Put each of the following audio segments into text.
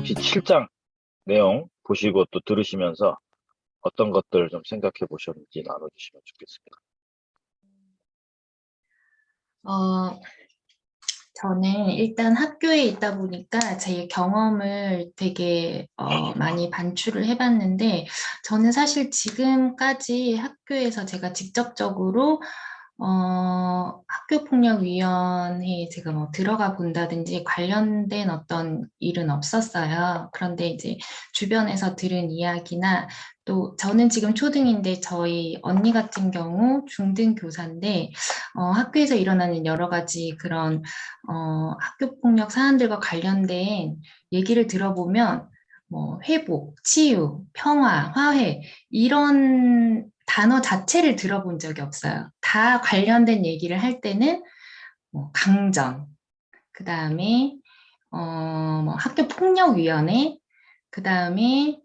혹시 7장 내용 보시고 또 들으시면서 어떤 것들 좀 생각해 보셨는지 나눠주시면 좋겠습니다. 어, 저는 일단 학교에 있다 보니까 제 경험을 되게 많이 반출을 해봤는데, 저는 사실 지금까지 학교에서 제가 직접적으로 학교폭력위원회에 제가 뭐 들어가 본다든지 관련된 어떤 일은 없었어요. 그런데 이제 주변에서 들은 이야기나 또 저는 지금 초등인데 저희 언니 같은 경우 중등 교사인데 학교에서 일어나는 여러 가지 그런 학교폭력 사안들과 관련된 얘기를 들어보면 뭐 회복, 치유, 평화, 화해 이런 단어 자체를 들어본 적이 없어요. 다 관련된 얘기를 할 때는 뭐 강전, 그 다음에 뭐 학교폭력위원회, 그 다음에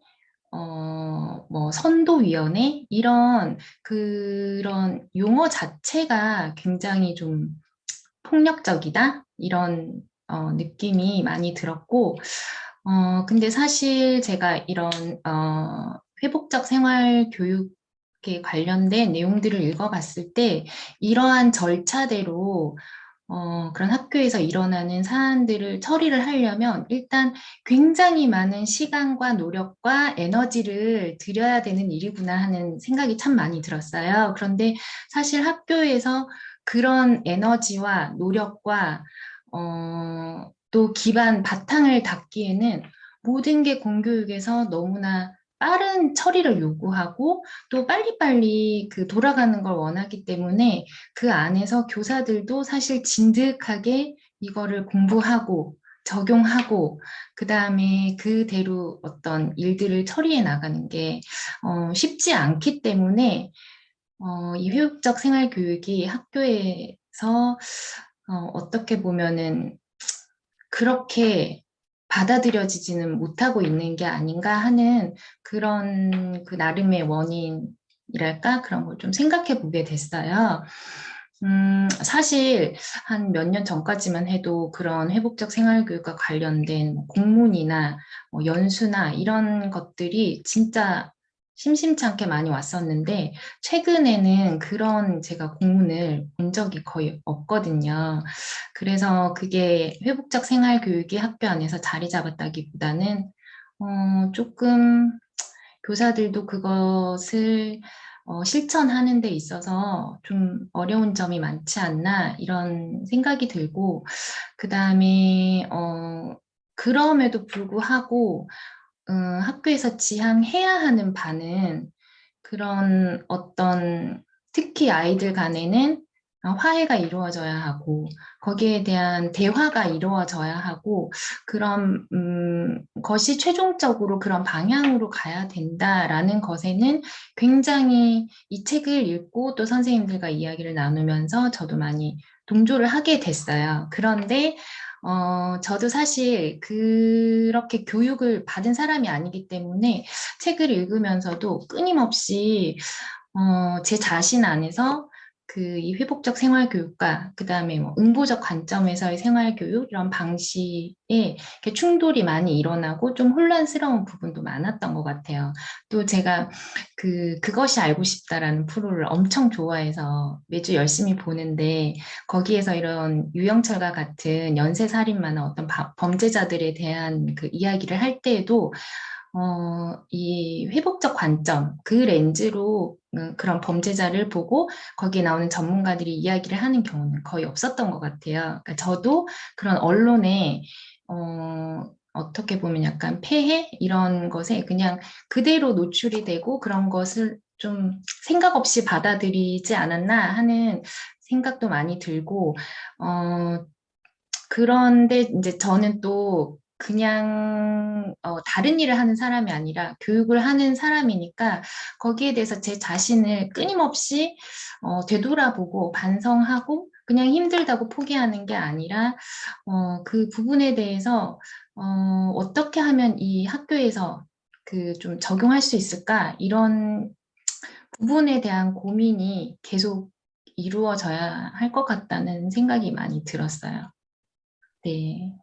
뭐 선도위원회 이런 그런 용어 자체가 굉장히 좀 폭력적이다 이런 느낌이 많이 들었고 근데 사실 제가 이런 회복적 생활 교육에 관련된 내용들을 읽어봤을 때 이러한 절차대로 그런 학교에서 일어나는 사안들을 처리를 하려면 일단 굉장히 많은 시간과 노력과 에너지를 들여야 되는 일이구나 하는 생각이 참 많이 들었어요. 그런데 사실 학교에서 그런 에너지와 노력과 또 기반 바탕을 닦기에는 모든 게 공교육에서 너무나 빠른 처리를 요구하고 또 빨리빨리 그 돌아가는 걸 원하기 때문에 그 안에서 교사들도 사실 진득하게 이거를 공부하고 적용하고 그 다음에 그대로 어떤 일들을 처리해 나가는 게 쉽지 않기 때문에 이 회육적 생활교육이 학교에서 어떻게 보면은 그렇게 받아들여지지는 못하고 있는 게 아닌가 하는 그런 그 나름의 원인이랄까 그런 걸 좀 생각해 보게 됐어요. 사실 한 몇 년 전까지만 해도 그런 회복적 생활교육과 관련된 뭐 공문이나 뭐 연수나 이런 것들이 진짜 심심치 않게 많이 왔었는데 최근에는 그런 제가 공문을 본 적이 거의 없거든요. 그래서 그게 회복적 생활교육이 학교 안에서 자리 잡았다기보다는 조금 교사들도 그것을 실천하는 데 있어서 좀 어려운 점이 많지 않나 이런 생각이 들고 그 다음에 그럼에도 불구하고 학교에서 지향해야 하는 바는 그런 어떤 특히 아이들 간에는 화해가 이루어져야 하고 거기에 대한 대화가 이루어져야 하고 그런 것이 최종적으로 그런 방향으로 가야 된다라는 것에는 굉장히 이 책을 읽고 또 선생님들과 이야기를 나누면서 저도 많이 동조를 하게 됐어요. 그런데 저도 사실 그렇게 교육을 받은 사람이 아니기 때문에 책을 읽으면서도 끊임없이 제 자신 안에서 그 이 회복적 생활교육과 그 다음에 뭐 응보적 관점에서의 생활교육 이런 방식에 이렇게 충돌이 많이 일어나고 좀 혼란스러운 부분도 많았던 것 같아요. 또 제가 그것이 알고 싶다라는 프로를 엄청 좋아해서 매주 열심히 보는데 거기에서 이런 유영철과 같은 연쇄살인마나 어떤 범죄자들에 대한 그 이야기를 할 때에도 이 회복적 관점, 그 렌즈로 그런 범죄자를 보고 거기에 나오는 전문가들이 이야기를 하는 경우는 거의 없었던 것 같아요. 그러니까 저도 그런 언론에 어떻게 보면 약간 폐해 이런 것에 그냥 그대로 노출이 되고 그런 것을 좀 생각 없이 받아들이지 않았나 하는 생각도 많이 들고 그런데 이제 저는 또 그냥 다른 일을 하는 사람이 아니라 교육을 하는 사람이니까 거기에 대해서 제 자신을 끊임없이 되돌아보고 반성하고 그냥 힘들다고 포기하는 게 아니라 그 부분에 대해서 어떻게 하면 이 학교에서 그 좀 적용할 수 있을까 이런 부분에 대한 고민이 계속 이루어져야 할 것 같다는 생각이 많이 들었어요. 네.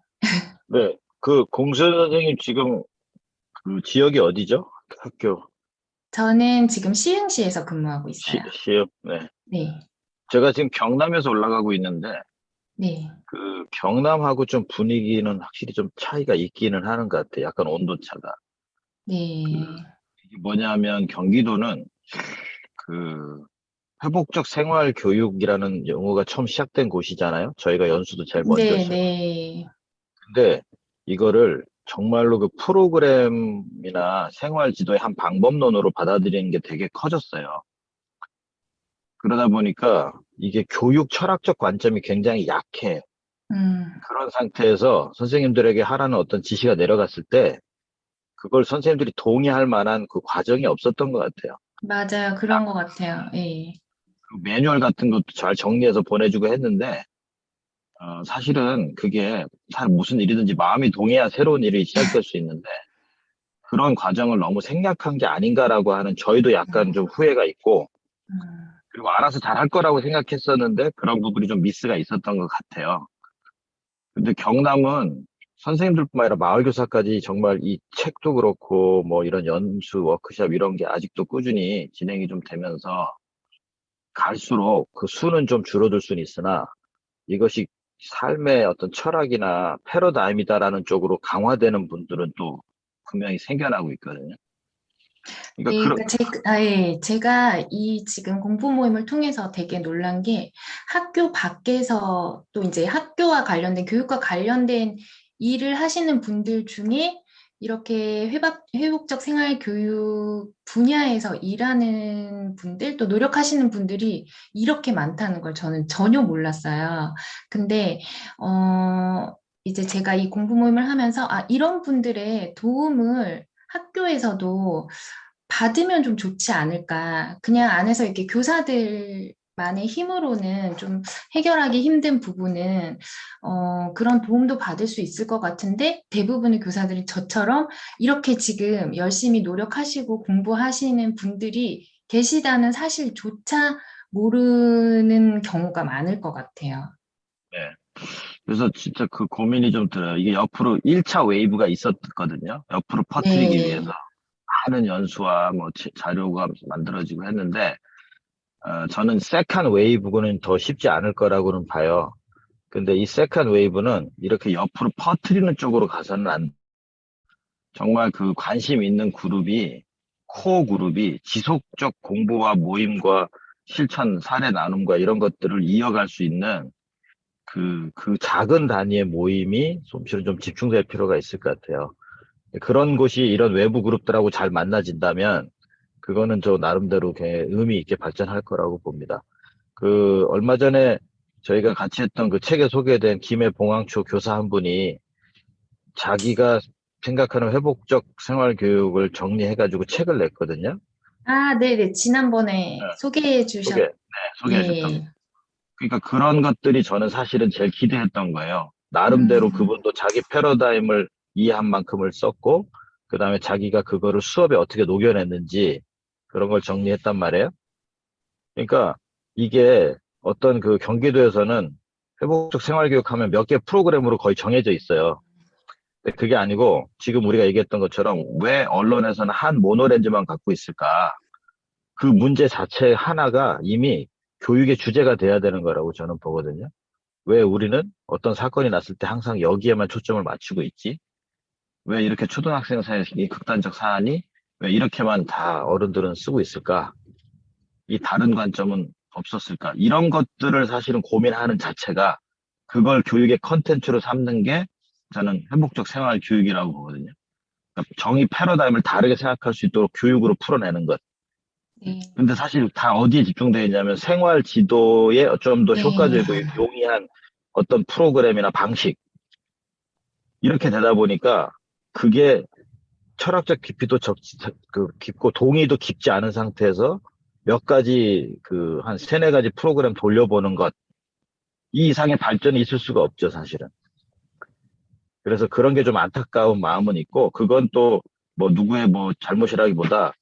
네, 그 공수 선생님 지금 그 지역이 어디죠? 그 학교 저는 지금 시흥시에서 근무하고 있어요. 시읍. 네. 네, 제가 지금 경남에서 올라가고 있는데 네, 그 경남하고 좀 분위기는 확실히 좀 차이가 있기는 하는 것 같아요. 약간 온도차가. 그 네, 이게 뭐냐면 경기도는 그 회복적 생활 교육이라는 용어가 처음 시작된 곳이잖아요. 저희가 연수도 제일 먼저 네, 시작한. 네. 근데 이거를 정말로 그 프로그램이나 생활 지도의 한 방법론으로 받아들이는 게 되게 커졌어요. 그러다 보니까 이게 교육 철학적 관점이 굉장히 약해. 음, 그런 상태에서 선생님들에게 하라는 어떤 지시가 내려갔을 때 그걸 선생님들이 동의할 만한 그 과정이 없었던 것 같아요. 맞아요. 그런 것 같아요. 예. 그 매뉴얼 같은 것도 잘 정리해서 보내주고 했는데 사실은 그게 잘 무슨 일이든지 마음이 동해야 새로운 일이 시작될 수 있는데 그런 과정을 너무 생략한 게 아닌가라고 하는 저희도 약간 좀 후회가 있고 음, 그리고 알아서 잘 할 거라고 생각했었는데 그런 부분이 좀 미스가 있었던 것 같아요. 근데 경남은 선생님들뿐만 아니라 마을교사까지 정말 이 책도 그렇고 뭐 이런 연수 워크숍 이런 게 아직도 꾸준히 진행이 좀 되면서 갈수록 그 수는 좀 줄어들 수는 있으나 이것이 삶의 어떤 철학이나 패러다임이다라는 쪽으로 강화되는 분들은 또 분명히 생겨나고 있거든요. 그러니까 네, 그러니까 예, 제가 이 지금 공부 모임을 통해서 되게 놀란 게 학교 밖에서 또 이제 학교와 관련된 교육과 관련된 일을 하시는 분들 중에 이렇게 회복적 생활 교육 분야에서 일하는 분들 또 노력하시는 분들이 이렇게 많다는 걸 저는 전혀 몰랐어요. 근데 이제 제가 이 공부 모임을 하면서 이런 분들의 도움을 학교에서도 받으면 좀 좋지 않을까. 그냥 안에서 이렇게 교사들만의 힘으로는 좀 해결하기 힘든 부분은, 그런 도움도 받을 수 있을 것 같은데, 대부분의 교사들이 저처럼 이렇게 지금 열심히 노력하시고 공부하시는 분들이 계시다는 사실조차 모르는 경우가 많을 것 같아요. 네. 그래서 진짜 그 고민이 좀 들어요. 이게 옆으로 1차 웨이브가 있었거든요. 옆으로 퍼뜨리기 위해서 네. 많은 연수와 뭐 자료가 만들어지고 했는데 저는 세컨 웨이브는 더 쉽지 않을 거라고는 봐요. 근데 이 세컨 웨이브는 이렇게 옆으로 퍼뜨리는 쪽으로 가서는 정말 그 관심 있는 그룹이 코어 그룹이 지속적 공부와 모임과 실천 사례 나눔과 이런 것들을 이어갈 수 있는 그 작은 단위의 모임이 좀실은 좀 집중될 필요가 있을 것 같아요. 그런 곳이 이런 외부 그룹들하고 잘 만나진다면 그거는 저 나름대로 의미 있게 발전할 거라고 봅니다. 그 얼마 전에 저희가 같이 했던 그 책에 소개된 김해 봉황초 교사 한 분이 자기가 생각하는 회복적 생활 교육을 정리해가지고 책을 냈거든요. 네네. 지난번에 소개해 네, 주셨, 소개해 줬던. 네. 그러니까 그런 것들이 저는 사실은 제일 기대했던 거예요. 나름대로 음, 그분도 자기 패러다임을 이해한 만큼을 썼고, 그 다음에 자기가 그거를 수업에 어떻게 녹여냈는지 그런 걸 정리했단 말이에요. 그러니까 이게 어떤 그 경기도에서는 회복적 생활교육 하면 몇 개 프로그램으로 거의 정해져 있어요. 근데 그게 아니고 지금 우리가 얘기했던 것처럼 왜 언론에서는 한 모노렌즈만 갖고 있을까? 그 문제 자체 하나가 이미 교육의 주제가 돼야 되는 거라고 저는 보거든요. 왜 우리는 어떤 사건이 났을 때 항상 여기에만 초점을 맞추고 있지? 왜 이렇게 초등학생 사이에 이 극단적 사안이 왜 이렇게만 다 어른들은 쓰고 있을까? 이 다른 관점은 없었을까? 이런 것들을 사실은 고민하는 자체가 그걸 교육의 컨텐츠로 삼는 게 저는 회복적 생활 교육이라고 보거든요. 그러니까 정의 패러다임을 다르게 생각할 수 있도록 교육으로 풀어내는 것. 네. 근데 사실 다 어디에 집중되어 있냐면 생활 지도에 좀 더 네. 효과적이고 용이한 어떤 프로그램이나 방식 이렇게 되다 보니까 그게 철학적 깊이도 깊고 동의도 깊지 않은 상태에서 몇 가지 한 세네 가지 프로그램 돌려보는 것 이 이상의 발전이 있을 수가 없죠, 사실은. 그래서 그런 게 좀 안타까운 마음은 있고 그건 또 뭐 누구의 뭐 잘못이라기보다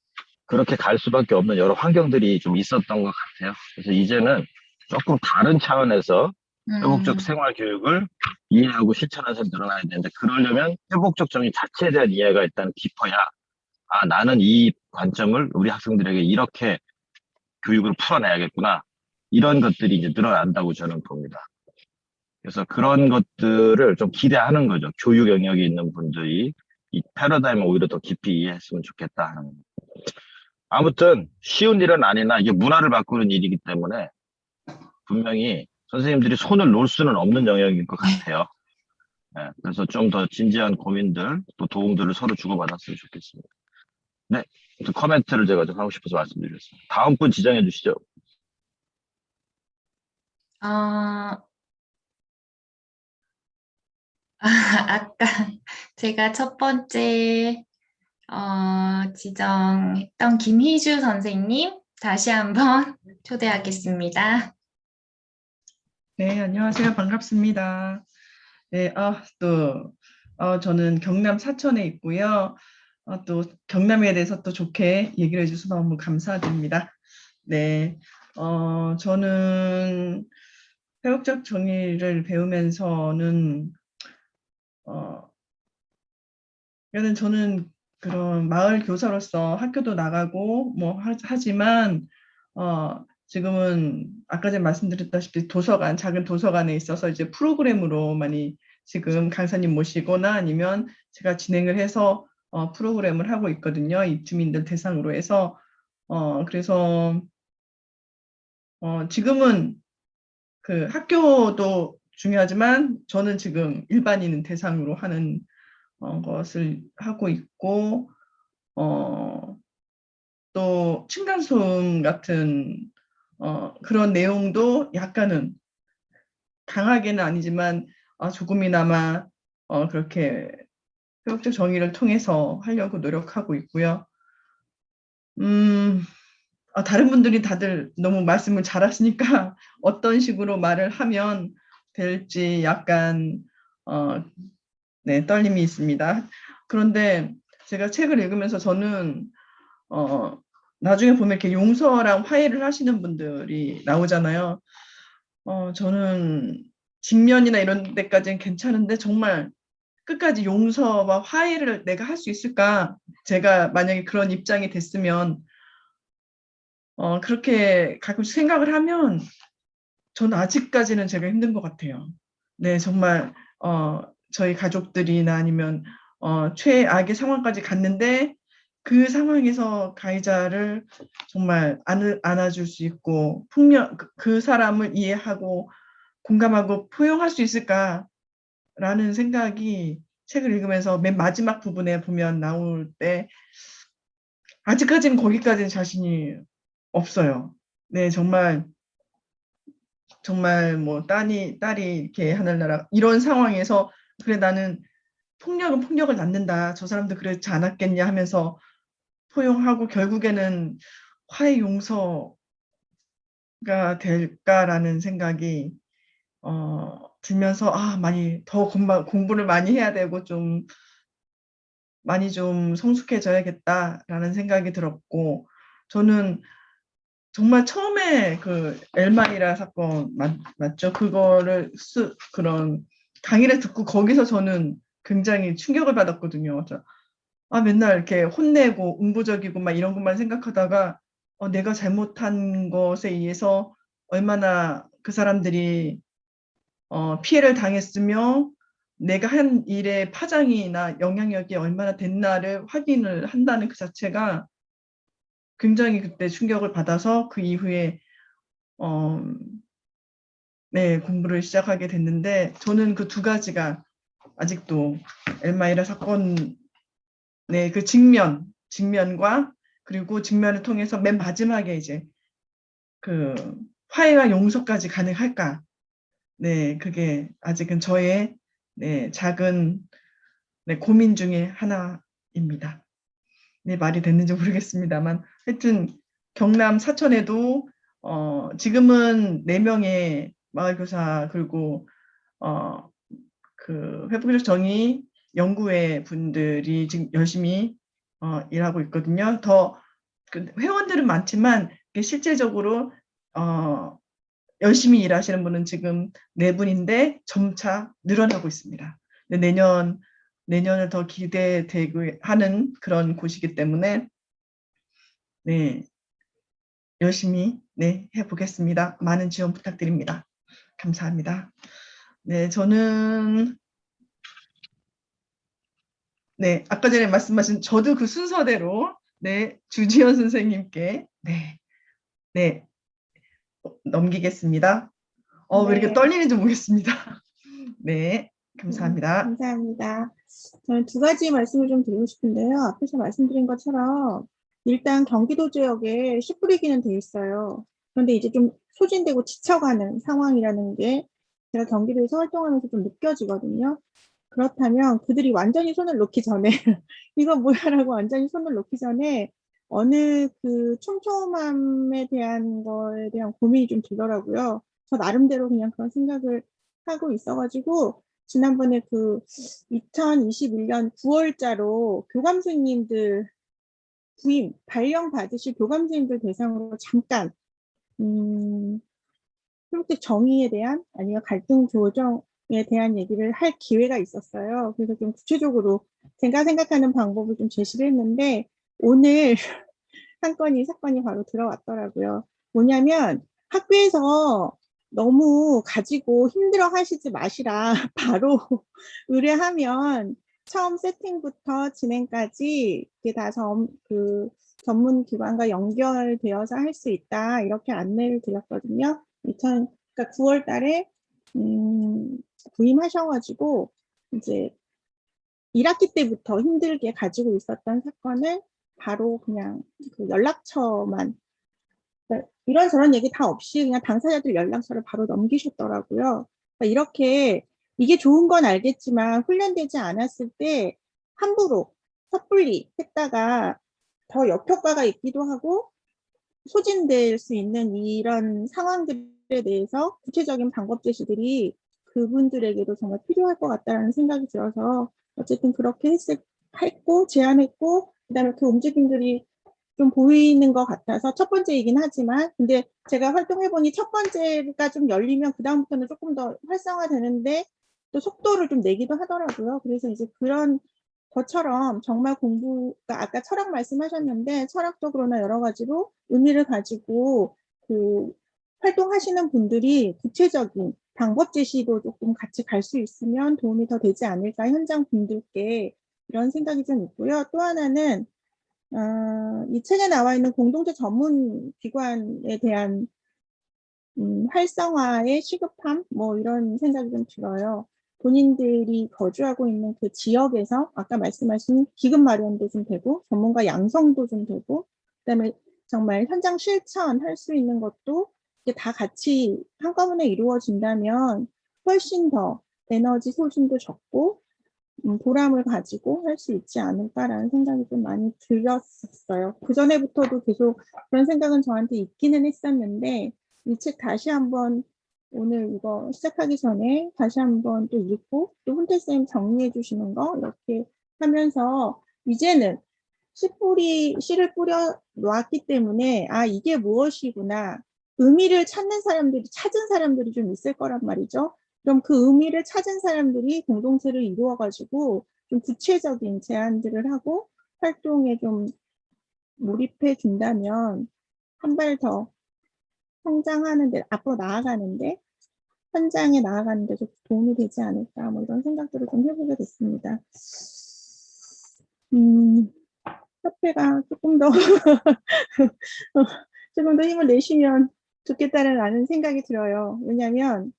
그렇게 갈 수밖에 없는 여러 환경들이 좀 있었던 것 같아요. 그래서 이제는 조금 다른 차원에서 회복적 음, 생활 교육을 이해하고 실천해서 늘어나야 되는데, 그러려면 회복적 정의 자체에 대한 이해가 일단 깊어야, 아, 나는 이 관점을 우리 학생들에게 이렇게 교육으로 풀어내야겠구나. 이런 것들이 이제 늘어난다고 저는 봅니다. 그래서 그런 것들을 좀 기대하는 거죠. 교육 영역에 있는 분들이 이 패러다임을 오히려 더 깊이 이해했으면 좋겠다 하는. 아무튼 쉬운 일은 아니나 이게 문화를 바꾸는 일이기 때문에 분명히 선생님들이 손을 놓을 수는 없는 영역인 것 같아요. 네, 그래서 좀 더 진지한 고민들, 또 도움들을 서로 주고받았으면 좋겠습니다. 네, 또 코멘트를 제가 좀 하고 싶어서 말씀드렸습니다. 다음 분 지정해 주시죠. 아, 아까 제가 첫 번째 지정했던 김희주 선생님 다시 한번 초대하겠습니다. 네, 안녕하세요. 반갑습니다. 네, 저는 경남 사천에 있고요. 또 경남에 대해서 또 좋게 얘기를 해주셔서 너무 감사드립니다. 네, 저는 회복적 정의를 배우면서는, 어, 저는 그런 마을 교사로서 학교도 나가고 뭐 하지만, 지금은 아까 전에 말씀드렸다시피 도서관, 작은 도서관에 있어서 이제 프로그램으로 많이 지금 강사님 모시거나 아니면 제가 진행을 해서 프로그램을 하고 있거든요. 입주민들 대상으로 해서. 그래서 지금은 그 학교도 중요하지만 저는 지금 일반인 대상으로 하는 것을 하고 있고, 어, 또 층간소음 같은 그런 내용도 약간은 강하게는 아니지만 조금이나마 그렇게 회복적 정의를 통해서 하려고 노력하고 있고요. 다른 분들이 다들 너무 말씀을 잘하시니까 어떤 식으로 말을 하면 될지 약간 네, 떨림이 있습니다. 그런데 제가 책을 읽으면서 저는 어, 나중에 보면 이렇게 용서랑 화해를 하시는 분들이 나오잖아요. 저는 직면이나 이런 데까지는 괜찮은데 정말 끝까지 용서와 화해를 내가 할 수 있을까? 제가 만약에 그런 입장이 됐으면 그렇게 가끔씩 생각을 하면 저는 아직까지는 제가 힘든 것 같아요. 네, 정말 저희 가족들이나 아니면 최악의 상황까지 갔는데 그 상황에서 가해자를 정말 안아줄 수 있고 그 사람을 이해하고 공감하고 포용할 수 있을까라는 생각이 책을 읽으면서 맨 마지막 부분에 보면 나올 때 아직까지는 거기까지는 자신이 없어요. 네, 정말 뭐 딸이 이렇게 하늘나라 이런 상황에서 그래 나는 폭력은 폭력을 낳는다. 저 사람도 그렇지 않았겠냐 하면서 포용하고 결국에는 화해 용서가 될까라는 생각이 들면서 많이 더 공부를 많이 해야 되고 좀 많이 좀 성숙해져야겠다라는 생각이 들었고 저는 정말 처음에 그 엘마이라 사건 맞죠? 그거를 그런 강의를 듣고 거기서 저는 굉장히 충격을 받았거든요. 맨날 이렇게 혼내고 응부적이고 막 이런 것만 생각하다가 내가 잘못한 것에 의해서 얼마나 그 사람들이 피해를 당했으며 내가 한 일의 파장이나 영향력이 얼마나 됐나를 확인을 한다는 그 자체가 굉장히 그때 충격을 받아서 그 이후에 어, 네, 공부를 시작하게 됐는데 저는 그 두 가지가 아직도 엘마이라 사건의 그 직면과 그리고 직면을 통해서 맨 마지막에 이제 그 화해와 용서까지 가능할까? 네, 그게 아직은 저의 작은 고민 중에 하나입니다. 네, 말이 됐는지 모르겠습니다만 하여튼 경남 사천에도 지금은 4명의 마을교사 그리고 어, 그 회복적 정의 연구회 분들이 지금 열심히 일하고 있거든요. 그 회원들은 많지만 실제적으로 열심히 일하시는 분은 지금 4분인데 점차 늘어나고 있습니다. 근데 내년을 더 기대되고 하는 그런 곳이기 때문에 네, 열심히 네, 해보겠습니다. 많은 지원 부탁드립니다. 감사합니다. 네, 저는 네, 아까 전에 말씀하신 저도 그 순서대로 네, 주지연 선생님께 네, 넘기겠습니다. 왜 이렇게 네. 떨리는지 모르겠습니다. 네, 감사합니다. 감사합니다. 저는 2가지 말씀을 좀 드리고 싶은데요. 앞에서 말씀드린 것처럼 일단 경기도 지역에 씨 뿌리기는 돼 있어요. 그런데 이제 좀 소진되고 지쳐가는 상황이라는 게 제가 경기도에서 활동하면서 좀 느껴지거든요. 그렇다면 그들이 완전히 손을 놓기 전에 이거 뭐야라고 완전히 손을 놓기 전에 어느 그 촘촘함에 대한 거에 대한 고민이 좀 들더라고요. 저 나름대로 그냥 그런 생각을 하고 있어가지고 지난번에 그 2021년 9월자로 교감선생님들 부임, 발령 받으실 교감선생님들 대상으로 잠깐 형식 정의에 대한 아니면 갈등 조정에 대한 얘기를 할 기회가 있었어요. 그래서 좀 구체적으로 제가 생각하는 방법을 좀 제시를 했는데 오늘 사건이 바로 들어왔더라고요. 뭐냐면 학교에서 너무 가지고 힘들어 하시지 마시라. 바로 의뢰하면 처음 세팅부터 진행까지 이게 다 그 전문 기관과 연결되어서 할 수 있다. 이렇게 안내를 드렸거든요. 그러니까 9월 달에 부임하셔가지고 이제 1학기 때부터 힘들게 가지고 있었던 사건을 바로 그냥 그 연락처만 그러니까 이런저런 얘기 다 없이 그냥 당사자들 연락처를 바로 넘기셨더라고요. 그러니까 이렇게 이게 좋은 건 알겠지만 훈련되지 않았을 때 함부로 섣불리 했다가 더 역효과가 있기도 하고 소진될 수 있는 이런 상황들에 대해서 구체적인 방법 제시들이 그분들에게도 정말 필요할 것 같다는 생각이 들어서 어쨌든 그렇게 했고 제안했고 그다음에 그 움직임들이 좀 보이는 것 같아서 첫 번째이긴 하지만 근데 제가 활동해보니 첫 번째가 좀 열리면 그 다음부터는 조금 더 활성화되는데 또 속도를 좀 내기도 하더라고요. 그래서 이제 그런 것처럼 정말 공부가 아까 철학 말씀하셨는데 철학적으로나 여러 가지로 의미를 가지고 그 활동하시는 분들이 구체적인 방법 제시도 조금 같이 갈 수 있으면 도움이 더 되지 않을까 현장 분들께 이런 생각이 좀 있고요. 또 하나는 이 책에 나와 있는 공동체 전문 기관에 대한 활성화의 시급함 뭐 이런 생각이 좀 들어요. 본인들이 거주하고 있는 그 지역에서 아까 말씀하신 기금 마련도 좀 되고 전문가 양성도 좀 되고 그다음에 정말 현장 실천할 수 있는 것도 이게 다 같이 한꺼번에 이루어진다면 훨씬 더 에너지 소진도 적고 보람을 가지고 할 수 있지 않을까라는 생각이 좀 많이 들었었어요. 그 전에부터도 계속 그런 생각은 저한테 있기는 했었는데 이 책 다시 한번 오늘 이거 시작하기 전에 다시 한번 또 읽고 또 훈태쌤 정리해 주시는 거 이렇게 하면서 이제는 씨를 뿌려 놓았기 때문에 아 이게 무엇이구나 의미를 찾는 사람들이 찾은 사람들이 좀 있을 거란 말이죠. 그럼 그 의미를 찾은 사람들이 공동체를 이루어가지고 좀 구체적인 제안들을 하고 활동에 좀 몰입해 준다면 한 발 더 성장하는데 앞으로 나아가는데 현장에 나아가는데 좀 도움이 되지 않을까 뭐 이런 생각들을 좀 해보게 됐습니다. 협회가 조금 더 조금 더 힘을 내시면 좋겠다는 생각이 들어요. 왜냐하면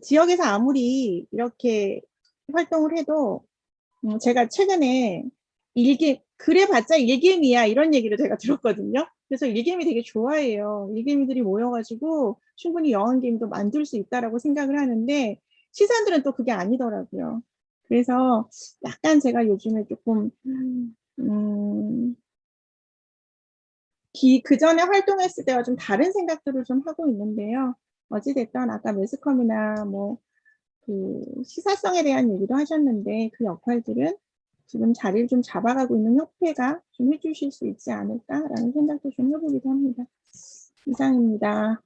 지역에서 아무리 이렇게 활동을 해도 제가 최근에 그래봤자 일개미야 이런 얘기를 제가 들었거든요. 그래서 일개미 되게 좋아해요. 일개미들이 모여가지고 충분히 여왕개미도 만들 수 있다라고 생각을 하는데 시사들은 또 그게 아니더라고요. 그래서 약간 제가 요즘에 조금 그 전에 활동했을 때와 좀 다른 생각들을 좀 하고 있는데요. 어찌됐든 아까 매스컴이나 뭐 그 시사성에 대한 얘기도 하셨는데 그 역할들은 지금 자리를 좀 잡아가고 있는 협회가 좀 해주실 수 있지 않을까라는 생각도 좀 해보기도 합니다. 이상입니다.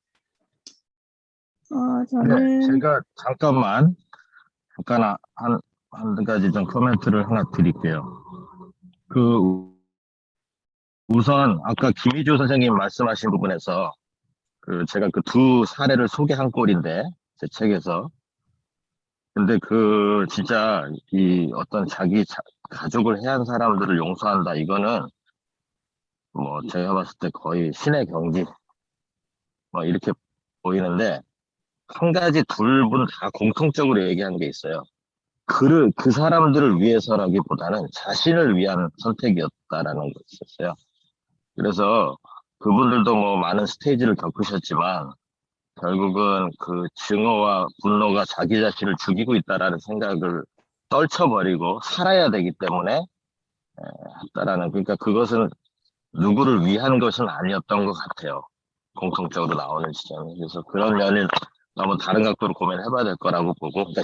저는 제가 잠깐 한 가지 좀 코멘트를 하나 드릴게요. 그, 우선, 아까 김희주 선생님 말씀하신 부분에서, 제가 그 두 사례를 소개한 꼴인데, 제 책에서. 근데 진짜, 어떤 가족을 해한 사람들을 용서한다. 이거는, 뭐, 제가 봤을 때 거의 신의 경지, 뭐, 이렇게 보이는데, 한 가지 둘 분 다 공통적으로 얘기한 게 있어요. 그 사람들을 위해서라기보다는 자신을 위한 선택이었다라는 거 있었어요. 그래서 그분들도 뭐 많은 스테이지를 겪으셨지만 결국은 그 증오와 분노가 자기 자신을 죽이고 있다라는 생각을 떨쳐버리고 살아야 되기 때문에 했다라는, 그러니까 그것은 누구를 위한 것은 아니었던 것 같아요. 공통적으로 나오는 지점이. 그래서 그런 면을 너무 다른 각도로 고민해봐야 될 거라고 보고, 그러니까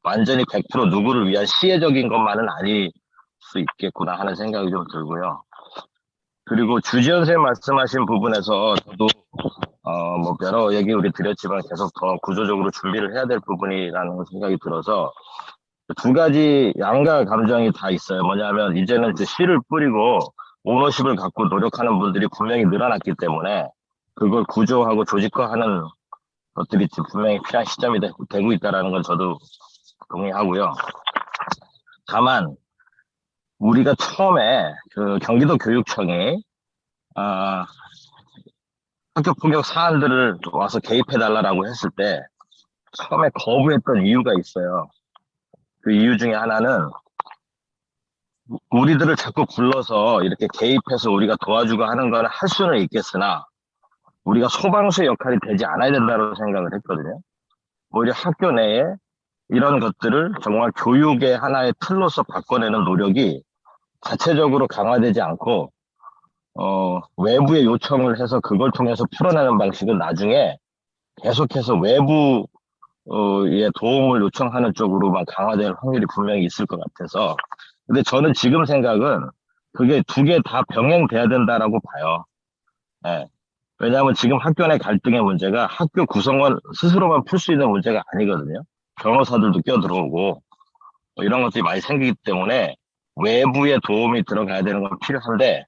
완전히 100% 누구를 위한 시혜적인 것만은 아닐 수 있겠구나 하는 생각이 좀 들고요. 그리고 주지연 선생님 말씀하신 부분에서 저도 뭐 여러 얘기 우리 드렸지만 계속 더 구조적으로 준비를 해야 될 부분이라는 생각이 들어서 두 가지 양가 감정이 다 있어요. 뭐냐면 이제는 이제 씨를 뿌리고 오너십을 갖고 노력하는 분들이 분명히 늘어났기 때문에 그걸 구조하고 조직화하는 것들이 지금 분명히 필요한 시점이 되고 있다는 건 저도 동의하고요. 다만 우리가 처음에 그 경기도 교육청이 학교 폭력 사안들을 와서 개입해달라고 했을 때 처음에 거부했던 이유가 있어요. 그 이유 중에 하나는 우리들을 자꾸 불러서 이렇게 개입해서 우리가 도와주고 하는 건 할 수는 있겠으나 우리가 소방수의 역할이 되지 않아야 된다고 생각을 했거든요. 오히려 학교 내에 이런 것들을 정말 교육의 하나의 틀로서 바꿔내는 노력이 자체적으로 강화되지 않고 외부의 요청을 해서 그걸 통해서 풀어내는 방식은 나중에 계속해서 외부의 도움을 요청하는 쪽으로만 강화될 확률이 분명히 있을 것 같아서. 근데 저는 지금 생각은 그게 두 개 다 병행돼야 된다라고 봐요. 예. 왜냐하면 지금 학교 내 갈등의 문제가 학교 구성원 스스로만 풀 수 있는 문제가 아니거든요. 변호사들도 껴들어오고 뭐 이런 것들이 많이 생기기 때문에 외부의 도움이 들어가야 되는 건 필요한데,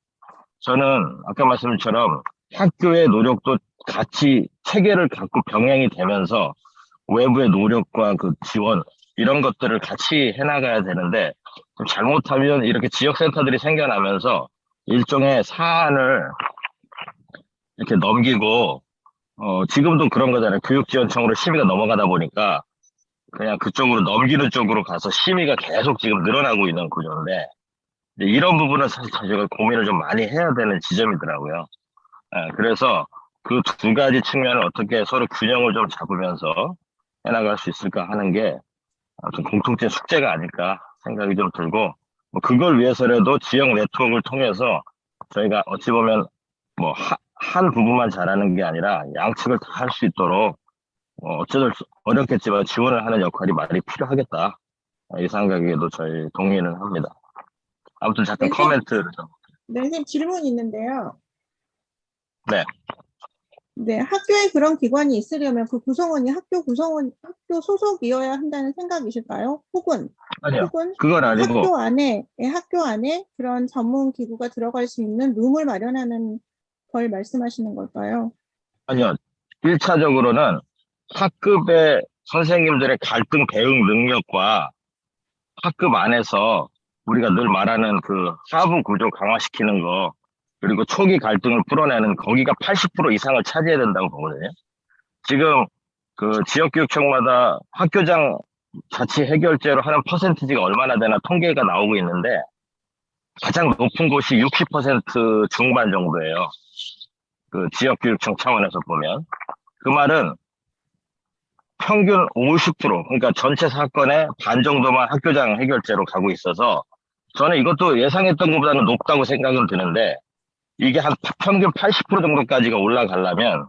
저는 아까 말씀처럼 학교의 노력도 같이 체계를 갖고 병행이 되면서 외부의 노력과 그 지원 이런 것들을 같이 해나가야 되는데, 좀 잘못하면 이렇게 지역센터들이 생겨나면서 일종의 사안을 이렇게 넘기고 지금도 그런 거잖아요. 교육지원청으로 심의가 넘어가다 보니까 그냥 그쪽으로 넘기는 쪽으로 가서 심의가 계속 지금 늘어나고 있는 구조인데, 이런 부분은 사실 저희가 고민을 좀 많이 해야 되는 지점이더라고요. 그래서 그 두 가지 측면을 어떻게 서로 균형을 좀 잡으면서 해나갈 수 있을까 하는 게 좀 공통된 숙제가 아닐까 생각이 좀 들고, 뭐 그걸 위해서라도 지역 네트워크를 통해서 저희가 어찌 보면 뭐 한 부분만 잘하는 게 아니라 양측을 다 할 수 있도록 어렵겠지만 지원을 하는 역할이 많이 필요하겠다. 이 생각에도 저희 동의는 합니다. 아무튼 잠깐 네, 코멘트를 좀. 네, 선생님 질문 있는데요. 네. 네, 학교에 그런 기관이 있으려면 그 구성원이 학교 소속이어야 한다는 생각이실까요? 아니요. 혹은 그건 아니고, 학교 안에 그런 전문 기구가 들어갈 수 있는 룸을 마련하는 걸 말씀하시는 걸까요? 아니요. 1차적으로는 학급의 선생님들의 갈등 대응 능력과 학급 안에서 우리가 늘 말하는 그 하부 구조 강화시키는 거, 그리고 초기 갈등을 풀어내는 거기가 80% 이상을 차지해야 된다고 보거든요. 지금 그 지역교육청마다 학교장 자치 해결제로 하는 퍼센티지가 얼마나 되나 통계가 나오고 있는데 가장 높은 곳이 60% 중반 정도예요. 그 지역교육청 차원에서 보면. 그 말은 평균 50%, 그러니까 전체 사건의 반 정도만 학교장 해결제로 가고 있어서 저는 이것도 예상했던 것보다는 높다고 생각은 드는데, 이게 한 평균 80% 정도까지가 올라가려면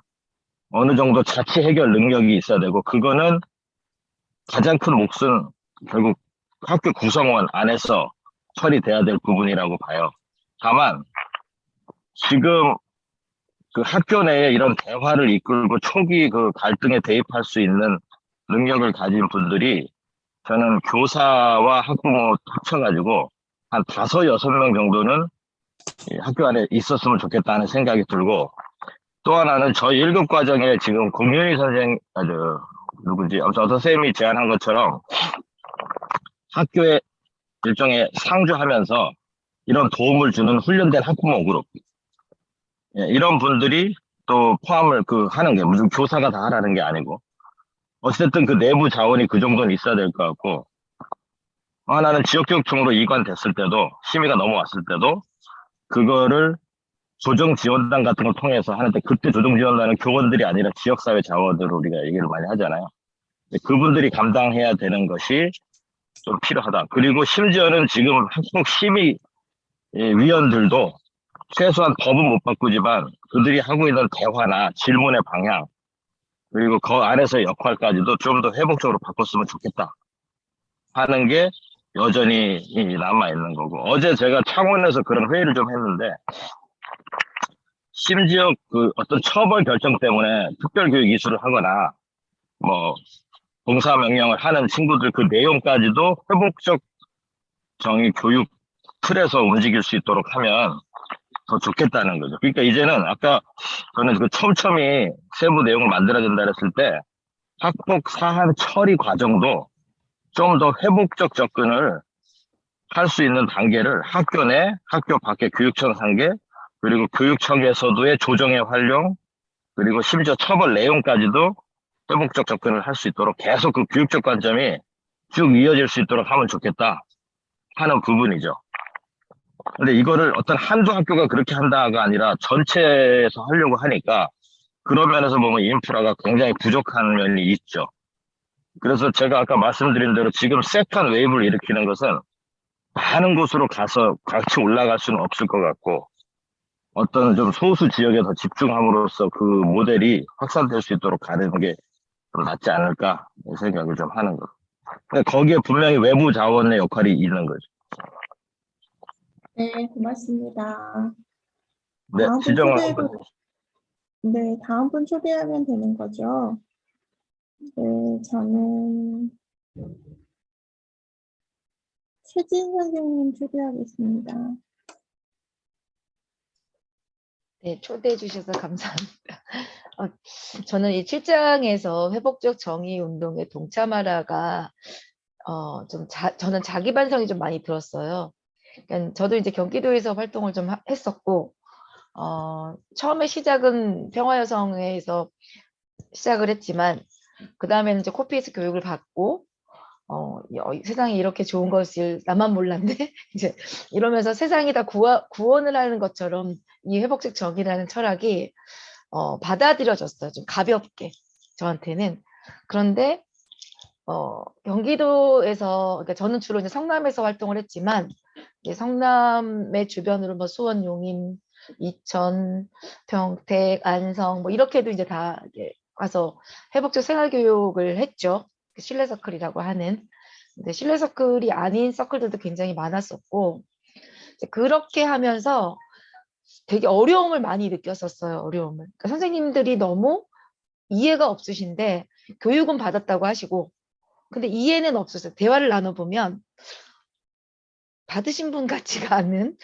어느 정도 자치 해결 능력이 있어야 되고, 그거는 가장 큰 몫은 결국 학교 구성원 안에서 처리돼야 될 부분이라고 봐요. 다만 지금 그 학교 내에 이런 대화를 이끌고 초기 그 갈등에 대입할 수 있는 능력을 가진 분들이 저는 교사와 학부모 합쳐가지고 한 5-6명 정도는 이 학교 안에 있었으면 좋겠다는 생각이 들고, 또 하나는 저희 1급 과정에 지금 공윤희 선생, 누구지? 아무튼 어떤 선생님이 제안한 것처럼 학교에 일종의 상주하면서 이런 도움을 주는 훈련된 학부모 그룹, 예, 이런 분들이 또 포함을 하는 게 무슨 교사가 다 하라는 게 아니고, 어쨌든 그 내부 자원이 그 정도는 있어야 될 것 같고, 하나는 지역교육청으로 이관됐을 때도, 심의가 넘어왔을 때도, 그거를 조정지원단 같은 걸 통해서 하는데, 그때 조정지원단은 교원들이 아니라 지역사회 자원으로 우리가 얘기를 많이 하잖아요. 그분들이 감당해야 되는 것이 좀 필요하다. 그리고 심지어는 지금 학폭심의위원들도 최소한 법은 못 바꾸지만 그들이 하고 있는 대화나 질문의 방향, 그리고 그 안에서의 역할까지도 좀 더 회복적으로 바꿨으면 좋겠다 하는 게 여전히 남아있는 거고, 어제 제가 창원에서 그런 회의를 좀 했는데, 심지어 어떤 처벌 결정 때문에 특별교육 이수를 하거나 뭐 봉사명령을 하는 친구들 그 내용까지도 회복적 정의 교육 틀에서 움직일 수 있도록 하면 더 좋겠다는 거죠. 그러니까 이제는 아까 저는 그 촘촘히 세부 내용을 만들어야 된다 했을 때 학폭 사안 처리 과정도 좀 더 회복적 접근을 할 수 있는 단계를 학교 내, 학교 밖의 교육청 상계, 그리고 교육청에서도의 조정의 활용, 그리고 심지어 처벌 내용까지도 회복적 접근을 할 수 있도록 계속 그 교육적 관점이 쭉 이어질 수 있도록 하면 좋겠다 하는 부분이죠. 근데 이거를 어떤 한두 학교가 그렇게 한다가 아니라 전체에서 하려고 하니까 그런 면에서 보면 인프라가 굉장히 부족한 면이 있죠. 그래서 제가 아까 말씀드린 대로 지금 세컨 웨이브를 일으키는 것은 많은 곳으로 가서 같이 올라갈 수는 없을 것 같고, 어떤 좀 소수 지역에 더 집중함으로써 그 모델이 확산될 수 있도록 가는 게 좀 낫지 않을까 생각을 좀 하는 거. 근데 거기에 분명히 외부 자원의 역할이 있는 거죠. 네, 고맙습니다. 네, 다음 분 지정을 네, 다음 분 초대하면 되는 거죠. 네, 저는 최진 선생님 초대하겠습니다. 네, 초대해 주셔서 감사합니다. 저는 이 7장에서 회복적 정의 운동에 동참하라가 저는 자기 반성이 좀 많이 들었어요. 그러니까 저도 이제 경기도에서 활동을 좀 했었고, 처음에 시작은 평화여성회에서 시작을 했지만, 그 다음에는 이제 코피에서 교육을 받고, 세상에 이렇게 좋은 것을 나만 몰랐네? 이제 이러면서 세상이 다 구원을 하는 것처럼 이 회복적 정의라는 철학이 받아들여졌어요. 좀 가볍게, 저한테는. 그런데, 경기도에서, 그러니까 저는 주로 이제 성남에서 활동을 했지만, 이제 성남의 주변으로 뭐 수원, 용인, 이천, 평택, 안성, 뭐 이렇게도 이제 다 이제 가서 회복적 생활교육을 했죠. 실내서클이라고 하는. 근데 실내서클이 아닌 서클들도 굉장히 많았었고, 이제 그렇게 하면서 되게 어려움을 많이 느꼈었어요. 어려움을. 그러니까 선생님들이 너무 이해가 없으신데 교육은 받았다고 하시고, 근데 이해는 없었어요. 대화를 나눠보면 받으신 분 같지가 않은,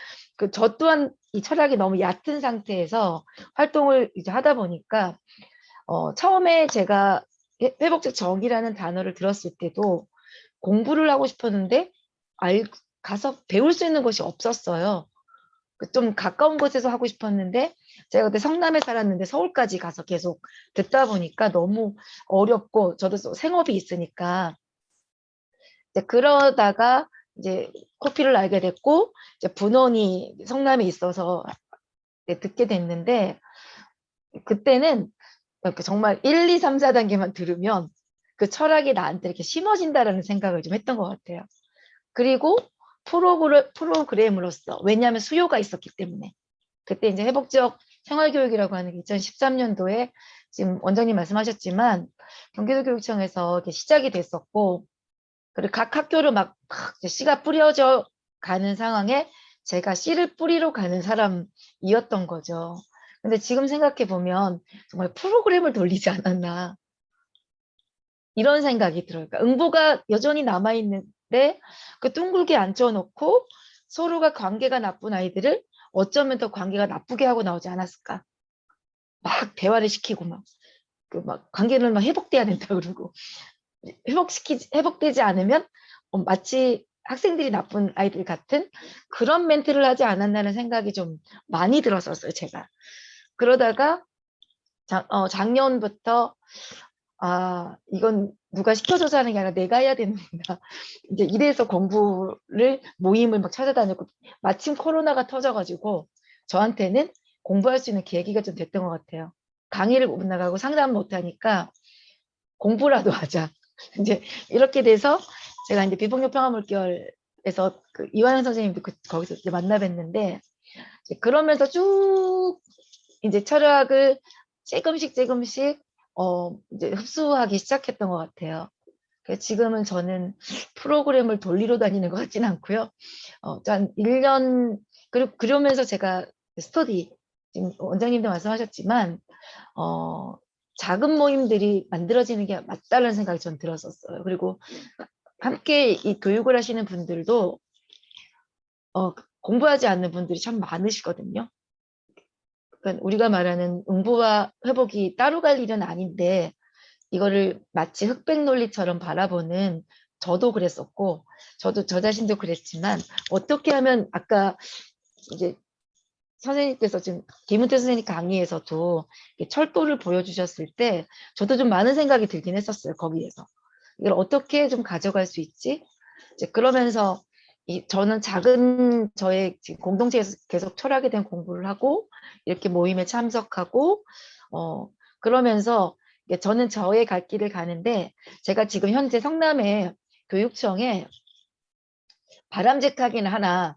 저 또한 이 철학이 너무 얕은 상태에서 활동을 이제 하다 보니까, 처음에 제가 회복적 정의라는 단어를 들었을 때도 공부를 하고 싶었는데 가서 배울 수 있는 곳이 없었어요. 좀 가까운 곳에서 하고 싶었는데, 제가 그때 성남에 살았는데 서울까지 가서 계속 듣다 보니까 너무 어렵고, 저도 생업이 있으니까 이제 그러다가 이제 코피를 알게 됐고, 이제 분원이 성남에 있어서 듣게 됐는데, 그때는 정말 1, 2, 3, 4단계만 들으면 그 철학이 나한테 이렇게 심어진다라는 생각을 좀 했던 것 같아요. 그리고 프로그램으로서, 왜냐하면 수요가 있었기 때문에. 그때 이제 회복적 생활교육이라고 하는 게 2013년도에 지금 원장님 말씀하셨지만 경기도 교육청에서 이렇게 시작이 됐었고, 그리고 각 학교를 막 씨가 뿌려져 가는 상황에 제가 씨를 뿌리러 가는 사람이었던 거죠. 근데 지금 생각해 보면 정말 프로그램을 돌리지 않았나 이런 생각이 들어요. 그러니까 응보가 여전히 남아 있는데 그 둥글게 앉혀놓고 서로가 관계가 나쁜 아이들을 어쩌면 더 관계가 나쁘게 하고 나오지 않았을까. 막 대화를 시키고 막 관계는 막 회복돼야 된다 그러고 회복되지 않으면 마치 학생들이 나쁜 아이들 같은 그런 멘트를 하지 않았나는 생각이 좀 많이 들었었어요, 제가. 그러다가 작년부터 이건 누가 시켜줘서 하는 게 아니라 내가 해야 되는구나. 이제 이래서 공부를 모임을 막 찾아다녔고 마침 코로나가 터져가지고 저한테는 공부할 수 있는 계기가 좀 됐던 것 같아요. 강의를 못 나가고 상담 못 하니까 공부라도 하자. 이제 이렇게 돼서 제가 이제 비폭력 평화 물결에서 그 이완영 선생님도 거기서 이제 만나 뵀는데 그러면서 쭉 이제 철학을 조금씩 이제 흡수하기 시작했던 것 같아요. 그래서 지금은 저는 프로그램을 돌리러 다니는 것 같진 않고요. 한 1년 그러면서 제가 스터디 지금 원장님도 말씀하셨지만 작은 모임들이 만들어지는 게 맞다는 생각이 전 들었었어요. 그리고 함께 이 교육을 하시는 분들도 공부하지 않는 분들이 참 많으시거든요. 그러니까 우리가 말하는 응보와 회복이 따로 갈 일은 아닌데 이거를 마치 흑백 논리처럼 바라보는 저도 그랬었고 저도 저 자신도 그랬지만 어떻게 하면 아까 이제 선생님께서 지금 김은태 선생님 강의에서도 철도를 보여주셨을 때 저도 좀 많은 생각이 들긴 했었어요. 거기에서 이걸 어떻게 좀 가져갈 수 있지? 이제 그러면서 저는 작은 저의 지금 공동체에서 계속 철학에 대한 공부를 하고 이렇게 모임에 참석하고 그러면서 저는 저의 갈 길을 가는데 제가 지금 현재 성남의 교육청에 바람직하긴 하나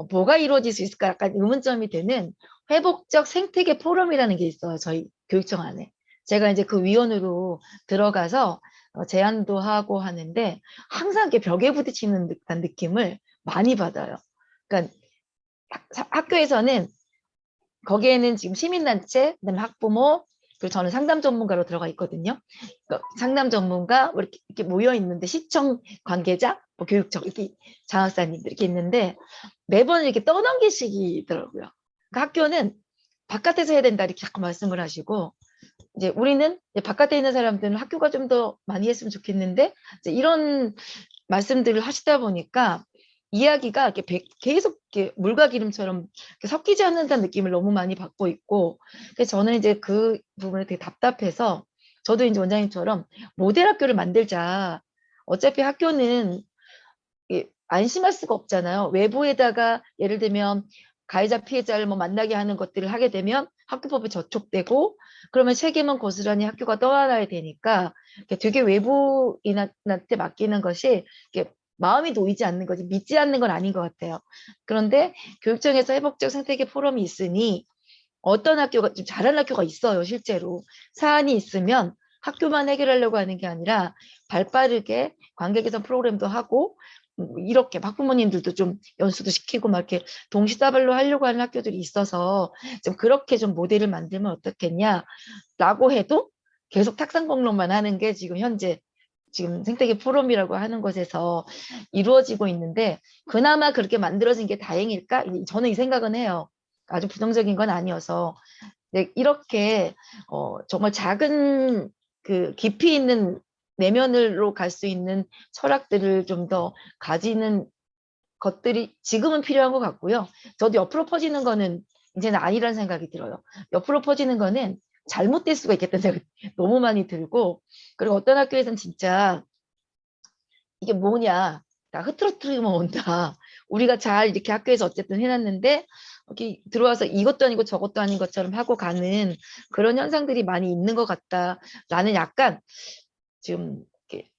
뭐가 이루어질 수 있을까 약간 의문점이 되는 회복적 생태계 포럼이라는 게 있어요. 저희 교육청 안에. 제가 이제 그 위원으로 들어가서 제안도 하고 하는데 항상 이렇게 벽에 부딪히는 듯한 느낌을 많이 받아요. 그러니까 학교에서는 거기에는 지금 시민단체, 그다음에 학부모, 그리고 저는 상담 전문가로 들어가 있거든요. 그러니까 상담 전문가 이렇게 모여 있는데 시청 관계자, 교육청 이렇게 장학사님들 이렇게 있는데 매번 이렇게 떠넘기시더라고요. 그러니까 학교는 바깥에서 해야 된다 이렇게 자꾸 말씀을 하시고 이제 우리는 이제 바깥에 있는 사람들은 학교가 좀 더 많이 했으면 좋겠는데 이제 이런 말씀들을 하시다 보니까 이야기가 이렇게 계속 이렇게 물과 기름처럼 이렇게 섞이지 않는다는 느낌을 너무 많이 받고 있고 그래서 저는 이제 그 부분에 되게 답답해서 저도 이제 원장님처럼 모델 학교를 만들자. 어차피 학교는 안심할 수가 없잖아요. 외부에다가 예를 들면 가해자 피해자를 뭐 만나게 하는 것들을 하게 되면 학교법에 저촉되고 그러면 책임은 고스란히 학교가 떠안아야 되니까 되게 외부인한테 맡기는 것이 마음이 놓이지 않는 거지 믿지 않는 건 아닌 것 같아요. 그런데 교육청에서 회복적 생태계 포럼이 있으니 어떤 학교가 좀 잘하는 학교가 있어요. 실제로 사안이 있으면 학교만 해결하려고 하는 게 아니라 발빠르게 관계 개선 프로그램도 하고 이렇게 학부모님들도 좀 연수도 시키고 막 이렇게 동시다발로 하려고 하는 학교들이 있어서 좀 그렇게 좀 모델을 만들면 어떻겠냐라고 해도 계속 탁상공론만 하는 게 지금 현재 지금 생태계 포럼이라고 하는 곳에서 이루어지고 있는데 그나마 그렇게 만들어진 게 다행일까? 저는 이 생각은 해요. 아주 부정적인 건 아니어서 네, 이렇게 정말 작은 그 깊이 있는 내면으로 갈 수 있는 철학들을 좀 더 가지는 것들이 지금은 필요한 것 같고요. 저도 옆으로 퍼지는 거는 이제는 아니라는 생각이 들어요. 옆으로 퍼지는 거는 잘못될 수가 있겠다는 생각이 너무 많이 들고 그리고 어떤 학교에서는 진짜 이게 뭐냐 다 흐트러뜨리면 온다. 우리가 잘 이렇게 학교에서 어쨌든 해놨는데 이렇게 들어와서 이것도 아니고 저것도 아닌 것처럼 하고 가는 그런 현상들이 많이 있는 것 같다라는 약간 지금 이렇게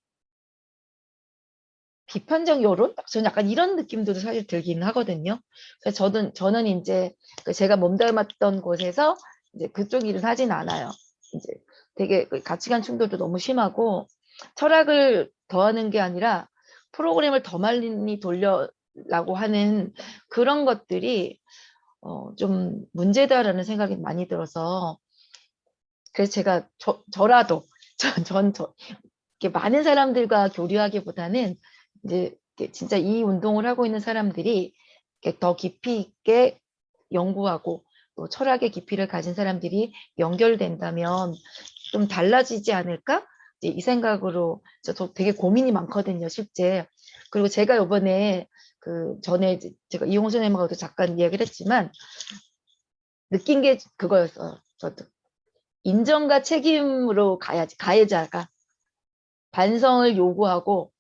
비판적 여론? 저는 약간 이런 느낌도 사실 들긴 하거든요. 그래서 저는 이제 제가 몸담았던 곳에서 이제 그쪽 일은 하진 않아요. 이제 되게 가치관 충돌도 너무 심하고 철학을 더하는 게 아니라 프로그램을 더 많이 돌려라고 하는 그런 것들이 좀 문제다라는 생각이 많이 들어서 그래서 제가 저라도 이렇게 많은 사람들과 교류하기보다는 이제 이렇게 진짜 이 운동을 하고 있는 사람들이 이렇게 더 깊이 있게 연구하고 또 철학의 깊이를 가진 사람들이 연결된다면 좀 달라지지 않을까? 이제 이 생각으로 저도 되게 고민이 많거든요, 실제. 그리고 제가 이번에 그 전에 제가 이용호 선생님하고도 잠깐 이야기를 했지만 느낀 게 그거였어요. 저도 인정과 책임으로 가야지. 가해자가 반성을 요구하고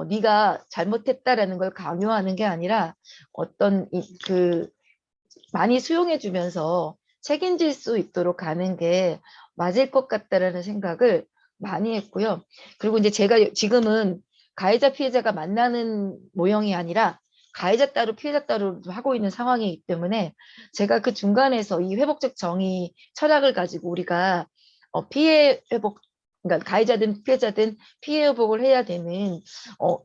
네가 잘못했다라는 걸 강요하는 게 아니라 어떤 그 많이 수용해 주면서 책임질 수 있도록 가는 게 맞을 것 같다라는 생각을 많이 했고요. 그리고 이제 제가 지금은 가해자 피해자가 만나는 모형이 아니라 가해자 따로 피해자 따로 하고 있는 상황이기 때문에 제가 그 중간에서 이 회복적 정의 철학을 가지고 우리가 피해 회복 그러니까 가해자든 피해자든 피해 회복을 해야 되는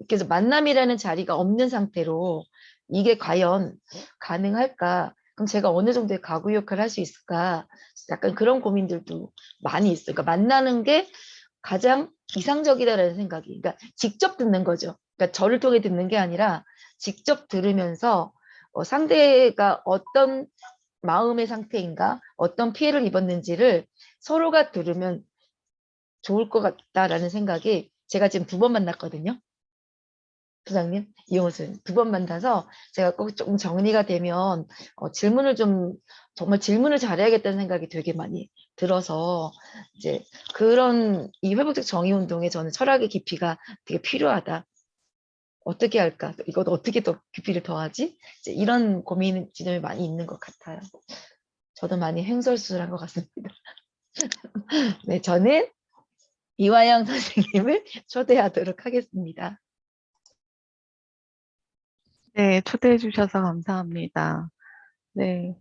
그래서 만남이라는 자리가 없는 상태로 이게 과연 가능할까? 그럼 제가 어느 정도의 가구 역할을 할 수 있을까? 약간 그런 고민들도 많이 있어요. 그러니까 만나는 게 가장 이상적이다라는 생각이. 그러니까 직접 듣는 거죠. 그러니까 저를 통해 듣는 게 아니라 직접 들으면서 상대가 어떤 마음의 상태인가, 어떤 피해를 입었는지를 서로가 들으면 좋을 것 같다라는 생각이 제가 지금 2번 만났거든요. 부장님, 이용호선 2번 만나서 제가 꼭 조금 정리가 되면 질문을 좀 정말 질문을 잘해야겠다는 생각이 되게 많이 들어서 이제 그런 이 회복적 정의 운동에 저는 철학의 깊이가 되게 필요하다. 어떻게 할까? 이것도 어떻게 더 깊이를 더하지? 이제 이런 고민 지점이 많이 있는 것 같아요. 저도 많이 횡설수설한 것 같습니다. 네, 저는 이화영 선생님을 초대하도록 하겠습니다. 네, 초대해 주셔서 감사합니다. 네,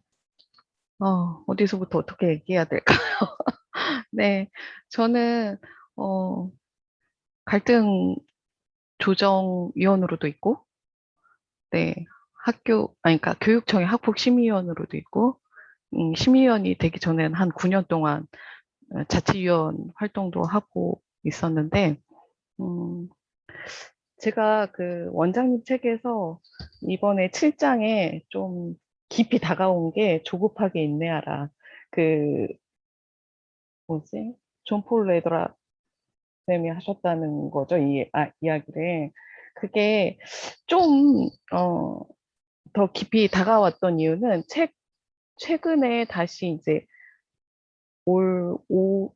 어디서부터 어떻게 얘기해야 될까요? 네, 저는, 갈등 조정위원으로도 있고, 네, 그러니까 교육청의 학폭심의위원으로도 있고, 심의위원이 되기 전에는 한 9년 동안 자치위원 활동도 하고 있었는데, 음, 제가 그 원장님 책에서 이번에 7장에 좀 깊이 다가온 게 조급하게 인내하라. 그, 뭐지? 존 폴 레더라 쌤이 하셨다는 거죠. 이야기를. 그게 좀, 더 깊이 다가왔던 이유는 최근에 다시 이제 올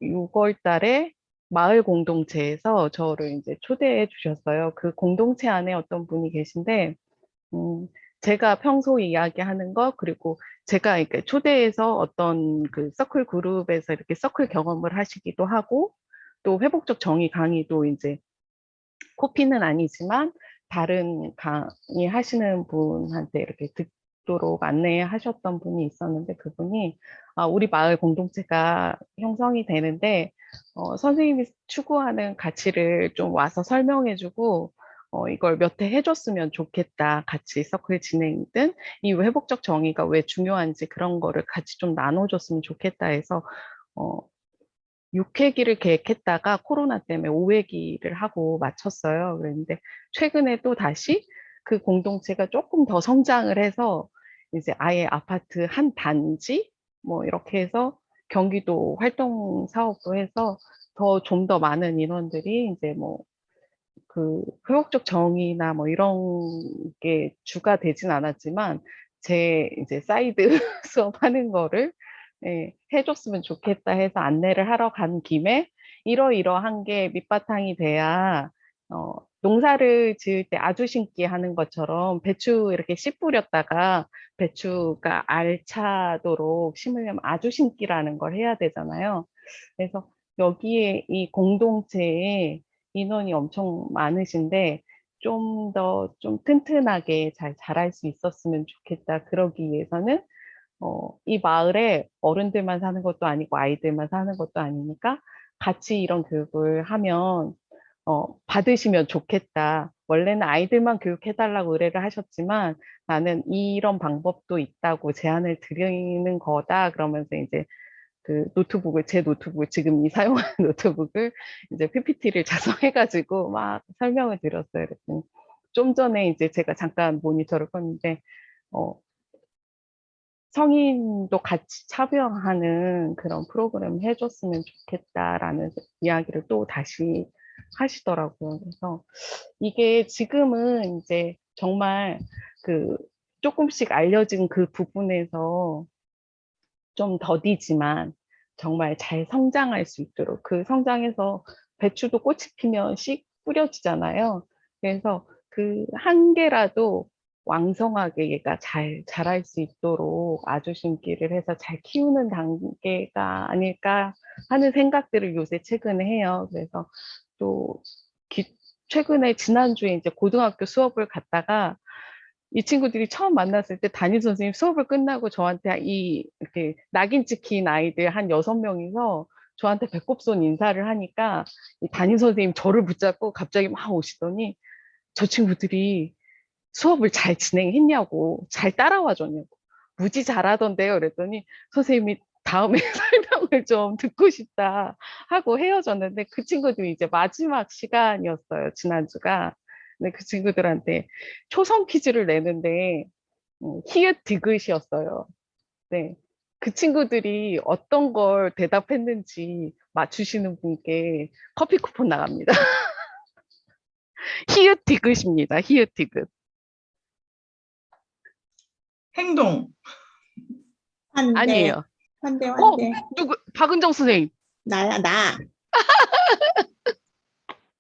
6월 달에 마을 공동체에서 저를 이제 초대해 주셨어요. 그 공동체 안에 어떤 분이 계신데, 음, 제가 평소 이야기하는 거, 그리고 제가 이렇게 초대해서 어떤 그 서클 그룹에서 이렇게 서클 경험을 하시기도 하고, 또 회복적 정의 강의도 이제 코피는 아니지만 다른 강의 하시는 분한테 이렇게 듣도록 안내하셨던 분이 있었는데 그분이 우리 마을 공동체가 형성이 되는데 선생님이 추구하는 가치를 좀 와서 설명해주고 이걸 몇 해 해줬으면 좋겠다. 같이 서클 진행이든 이 회복적 정의가 왜 중요한지 그런 거를 같이 좀 나눠줬으면 좋겠다 해서 6회기를 계획했다가 코로나 때문에 5회기를 하고 마쳤어요. 그런데 최근에 또 다시 그 공동체가 조금 더 성장을 해서 이제 아예 아파트 한 단지 뭐 이렇게 해서 경기도 활동 사업도 해서 좀 더 많은 인원들이 이제 뭐 그 회복적 정의나 뭐 이런 게 주가 되진 않았지만 제 이제 사이드 수업하는 거를 해줬으면 좋겠다 해서 안내를 하러 간 김에 이러이러한 게 밑바탕이 돼야 농사를 지을 때 아주 심기 하는 것처럼 배추 이렇게 씨 뿌렸다가 배추가 알차도록 심으려면 아주 심기라는 걸 해야 되잖아요. 그래서 여기에 이 공동체에 인원이 엄청 많으신데 좀 더 좀 튼튼하게 잘 자랄 수 있었으면 좋겠다. 그러기 위해서는 이 마을에 어른들만 사는 것도 아니고 아이들만 사는 것도 아니니까 같이 이런 교육을 하면 받으시면 좋겠다. 원래는 아이들만 교육해달라고 의뢰를 하셨지만 나는 이런 방법도 있다고 제안을 드리는 거다. 그러면서 이제 그 노트북을, 제 노트북을, 지금 이 사용하는 노트북을 이제 PPT를 작성해가지고 막 설명을 드렸어요. 그랬더니 좀 전에 이제 제가 잠깐 모니터를 껐는데, 성인도 같이 참여하는 그런 프로그램 해줬으면 좋겠다라는 이야기를 또 다시 하시더라고요. 그래서 이게 지금은 이제 정말 그 조금씩 알려진 그 부분에서 좀 더디지만 정말 잘 성장할 수 있도록, 그 성장해서 배추도 꽃이 피면 씨 뿌려지잖아요. 그래서 그 한 개라도 왕성하게 얘가 잘 자랄 수 있도록 아주심기를 해서 잘 키우는 단계가 아닐까 하는 생각들을 요새 최근에 해요. 그래서 또 최근에 지난주에 이제 고등학교 수업을 갔다가 이 친구들이 처음 만났을 때 담임 선생님 수업을 끝나고 저한테 이렇게 낙인 찍힌 아이들 한 6명이서 저한테 배꼽손 인사를 하니까 이 담임 선생님 저를 붙잡고 갑자기 막 오시더니 저 친구들이 수업을 잘 진행했냐고, 잘 따라와 줬냐고, 무지 잘하던데요. 그랬더니 선생님이 다음에 설명을 좀 듣고 싶다 하고 헤어졌는데, 그 친구들이 이제 마지막 시간이었어요, 지난주가. 근데 그 친구들한테 초성 퀴즈를 내는데 히읗 디귿이었어요. 네. 그 친구들이 어떤 걸 대답했는지 맞추시는 분께 커피 쿠폰 나갑니다. 히읗 디귿입니다. 히읗 디귿. 행동. 환대, 아니에요. 환대, 환대. 누구? 박은정 선생님. 나야, 나.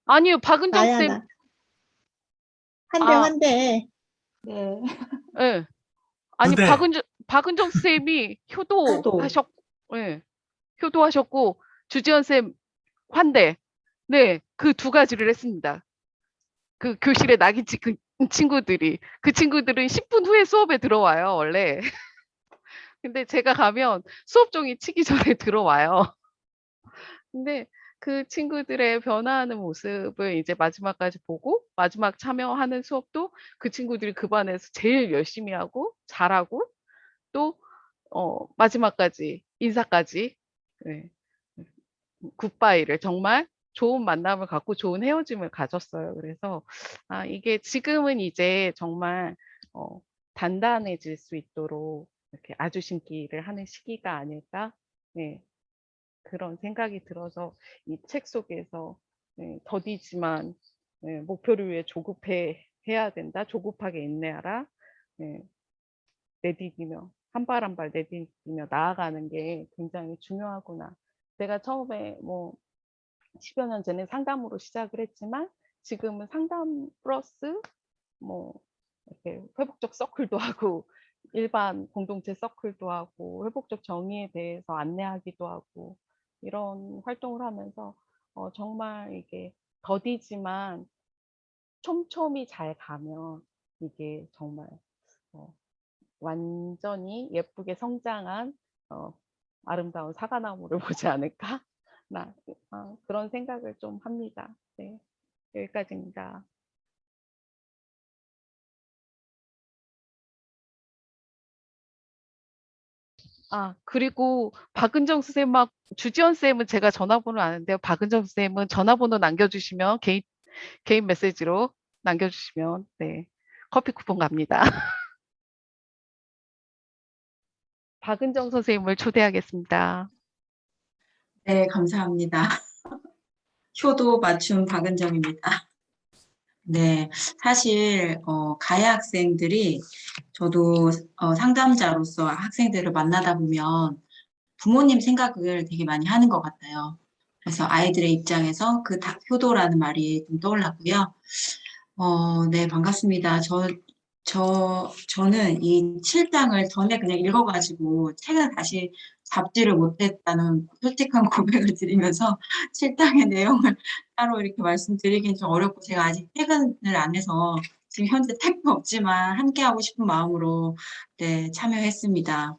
아니요, 박은정 나야, 쌤. 나. 환대, 아, 환대. 네. 예. 아니, 부대. 박은정 쌤이 효도. 예. 효도하셨고, 주지현 쌤 환대. 네, 그 두 가지를 했습니다. 그 교실에 낙인 찍은 친구들이. 그 친구들은 10분 후에 수업에 들어와요, 원래. 근데 제가 가면 수업 종이 치기 전에 들어와요. 근데 그 친구들의 변화하는 모습을 이제 마지막까지 보고, 마지막 참여하는 수업도 그 친구들이 그 반에서 제일 열심히 하고 잘하고, 또 마지막까지 인사까지, 네, 굿바이를, 정말 좋은 만남을 갖고 좋은 헤어짐을 가졌어요. 그래서 이게 지금은 이제 정말 단단해질 수 있도록 이렇게 아주심기를 하는 시기가 아닐까, 네, 그런 생각이 들어서 이 책 속에서, 네, 더디지만, 네, 목표를 위해 조급해야 된다. 조급하게 인내하라. 네, 내디디며 한 발 한 발 내디디며 나아가는 게 굉장히 중요하구나. 내가 처음에 뭐 10여 년 전에 상담으로 시작을 했지만 지금은 상담 플러스 뭐 이렇게 회복적 서클도 하고 일반 공동체 서클도 하고 회복적 정의에 대해서 안내하기도 하고 이런 활동을 하면서 정말 이게 더디지만 촘촘히 잘 가면 이게 정말 완전히 예쁘게 성장한 아름다운 사과나무를 보지 않을까? 그런 생각을 좀 합니다. 네, 여기까지입니다. 그리고 박은정 선생님하고 주지연 쌤은 제가 전화번호 아는데요. 박은정 쌤은 전화번호 남겨주시면 개인 메시지로 남겨주시면, 네, 커피 쿠폰 갑니다. 박은정 선생님을 초대하겠습니다. 네, 감사합니다. 효도 맞춤 박은정입니다. 네, 사실 가해 학생들이 저도 상담자로서 학생들을 만나다 보면 부모님 생각을 되게 많이 하는 것 같아요. 그래서 아이들의 입장에서 그 효도라는 말이 좀 떠올랐고요. 네, 반갑습니다. 저는 이 7장을 전에 그냥 읽어가지고 책을 다시 잡지를 못했다는 솔직한 고백을 드리면서 7장의 내용을 따로 이렇게 말씀드리긴 좀 어렵고 제가 아직 퇴근을 안 해서 지금 현재 택도 없지만 함께하고 싶은 마음으로 네, 참여했습니다.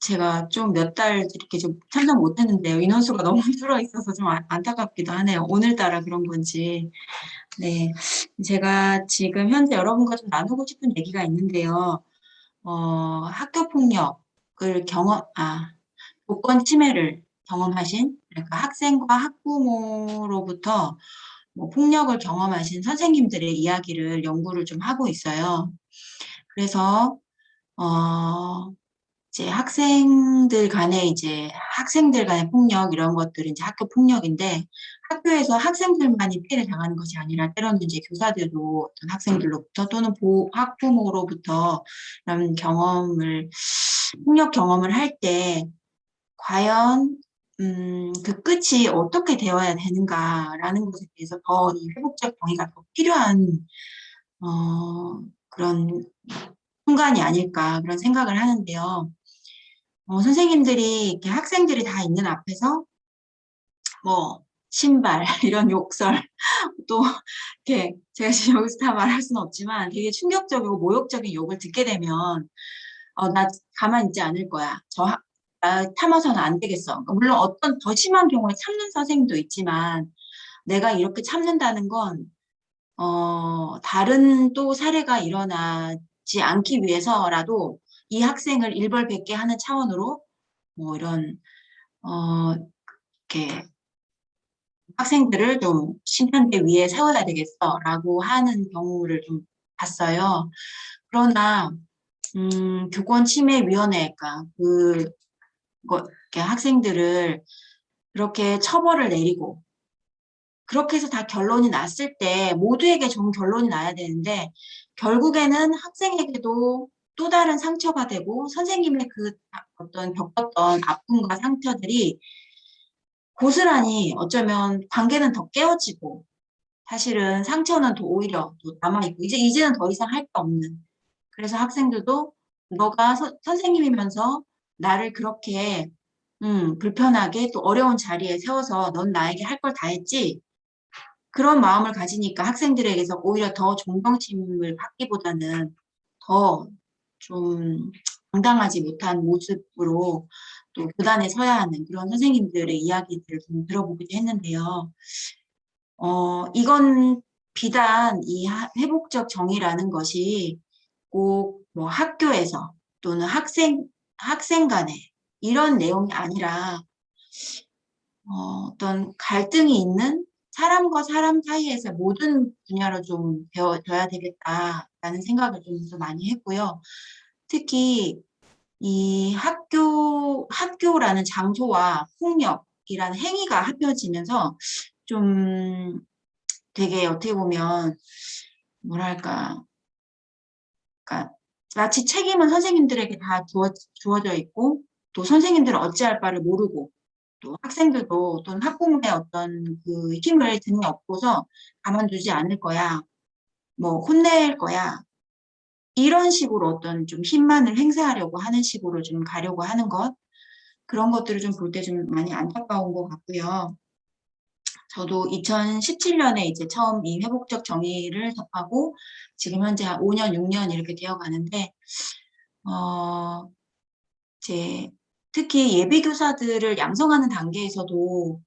제가 좀 몇 달 이렇게 좀 참석 못했는데요. 인원수가 너무 줄어 있어서 좀 안타깝기도 하네요. 오늘따라 그런 건지. 네, 제가 지금 현재 여러분과 좀 나누고 싶은 얘기가 있는데요. 학교 폭력을 교권 침해를 경험하신, 그러니까 학생과 학부모로부터 뭐 폭력을 경험하신 선생님들의 이야기를 연구를 좀 하고 있어요. 그래서, 이제 학생들 간의 폭력 이런 것들은 이제 학교 폭력인데 학교에서 학생들만이 피해를 당하는 것이 아니라 때로는 이제 교사들도 어떤 학생들로부터 또는 학부모로부터 이런 폭력 경험을 할 때 과연 그 끝이 어떻게 되어야 되는가라는 것에 대해서 더 이 회복적 정의가 더 필요한 그런 순간이 아닐까 그런 생각을 하는데요. 선생님들이 이렇게 학생들이 다 있는 앞에서 뭐 신발 이런 욕설 또 이렇게 제가 지금 여기서 다 말할 수는 없지만 되게 충격적이고 모욕적인 욕을 듣게 되면 나 가만히 있지 않을 거야. 나 참아서는 안 되겠어. 물론 어떤 더 심한 경우에 참는 선생님도 있지만 내가 이렇게 참는다는 건 다른 또 사례가 일어나지 않기 위해서라도 이 학생을 일벌백계 하는 차원으로 뭐 이런 이렇게 학생들을 좀 심판대 위에 세워야 되겠어라고 하는 경우를 좀 봤어요. 그러나 교권침해위원회가 이렇게 학생들을 그렇게 처벌을 내리고 그렇게 해서 다 결론이 났을 때 모두에게 좋은 결론이 나야 되는데 결국에는 학생에게도 또 다른 상처가 되고 선생님의 그 어떤 겪었던 아픔과 상처들이 고스란히 어쩌면 관계는 더 깨어지고 사실은 상처는 더 오히려 또 남아있고 이제는 더 이상 할 게 없는 그래서 학생들도 너가 선생님이면서 나를 그렇게 불편하게 또 어려운 자리에 세워서 넌 나에게 할 걸 다 했지 그런 마음을 가지니까 학생들에게서 오히려 더 존경심을 받기보다는 더 좀 당당하지 못한 모습으로 또 교단에 서야 하는 그런 선생님들의 이야기들을 좀 들어보기도 했는데요. 이건 비단 이 회복적 정의라는 것이 꼭 뭐 학교에서 또는 학생 간에 이런 내용이 아니라 어떤 갈등이 있는 사람과 사람 사이에서 모든 분야로 좀 배워줘야 되겠다라는 생각을 좀 많이 했고요. 특히 이 학교라는 장소와 폭력이라는 행위가 합쳐지면서 좀 되게 어떻게 보면 뭐랄까, 그러니까 마치 책임은 선생님들에게 다 주어져 있고 또 선생님들은 어찌할 바를 모르고 또 학생들도 또는 학부모의 어떤 그 힘을 등에 업고서 가만두지 않을 거야, 뭐 혼낼 거야 이런 식으로 어떤 좀 힘만을 행사하려고 하는 식으로 좀 가려고 하는 것 그런 것들을 좀 볼 때 좀 많이 안타까운 것 같고요. 저도 2017년에 이제 처음 이 회복적 정의를 접하고 지금 현재 한 5년, 6년 이렇게 되어 가는데 이제 특히 예비 교사들을 양성하는 단계에서도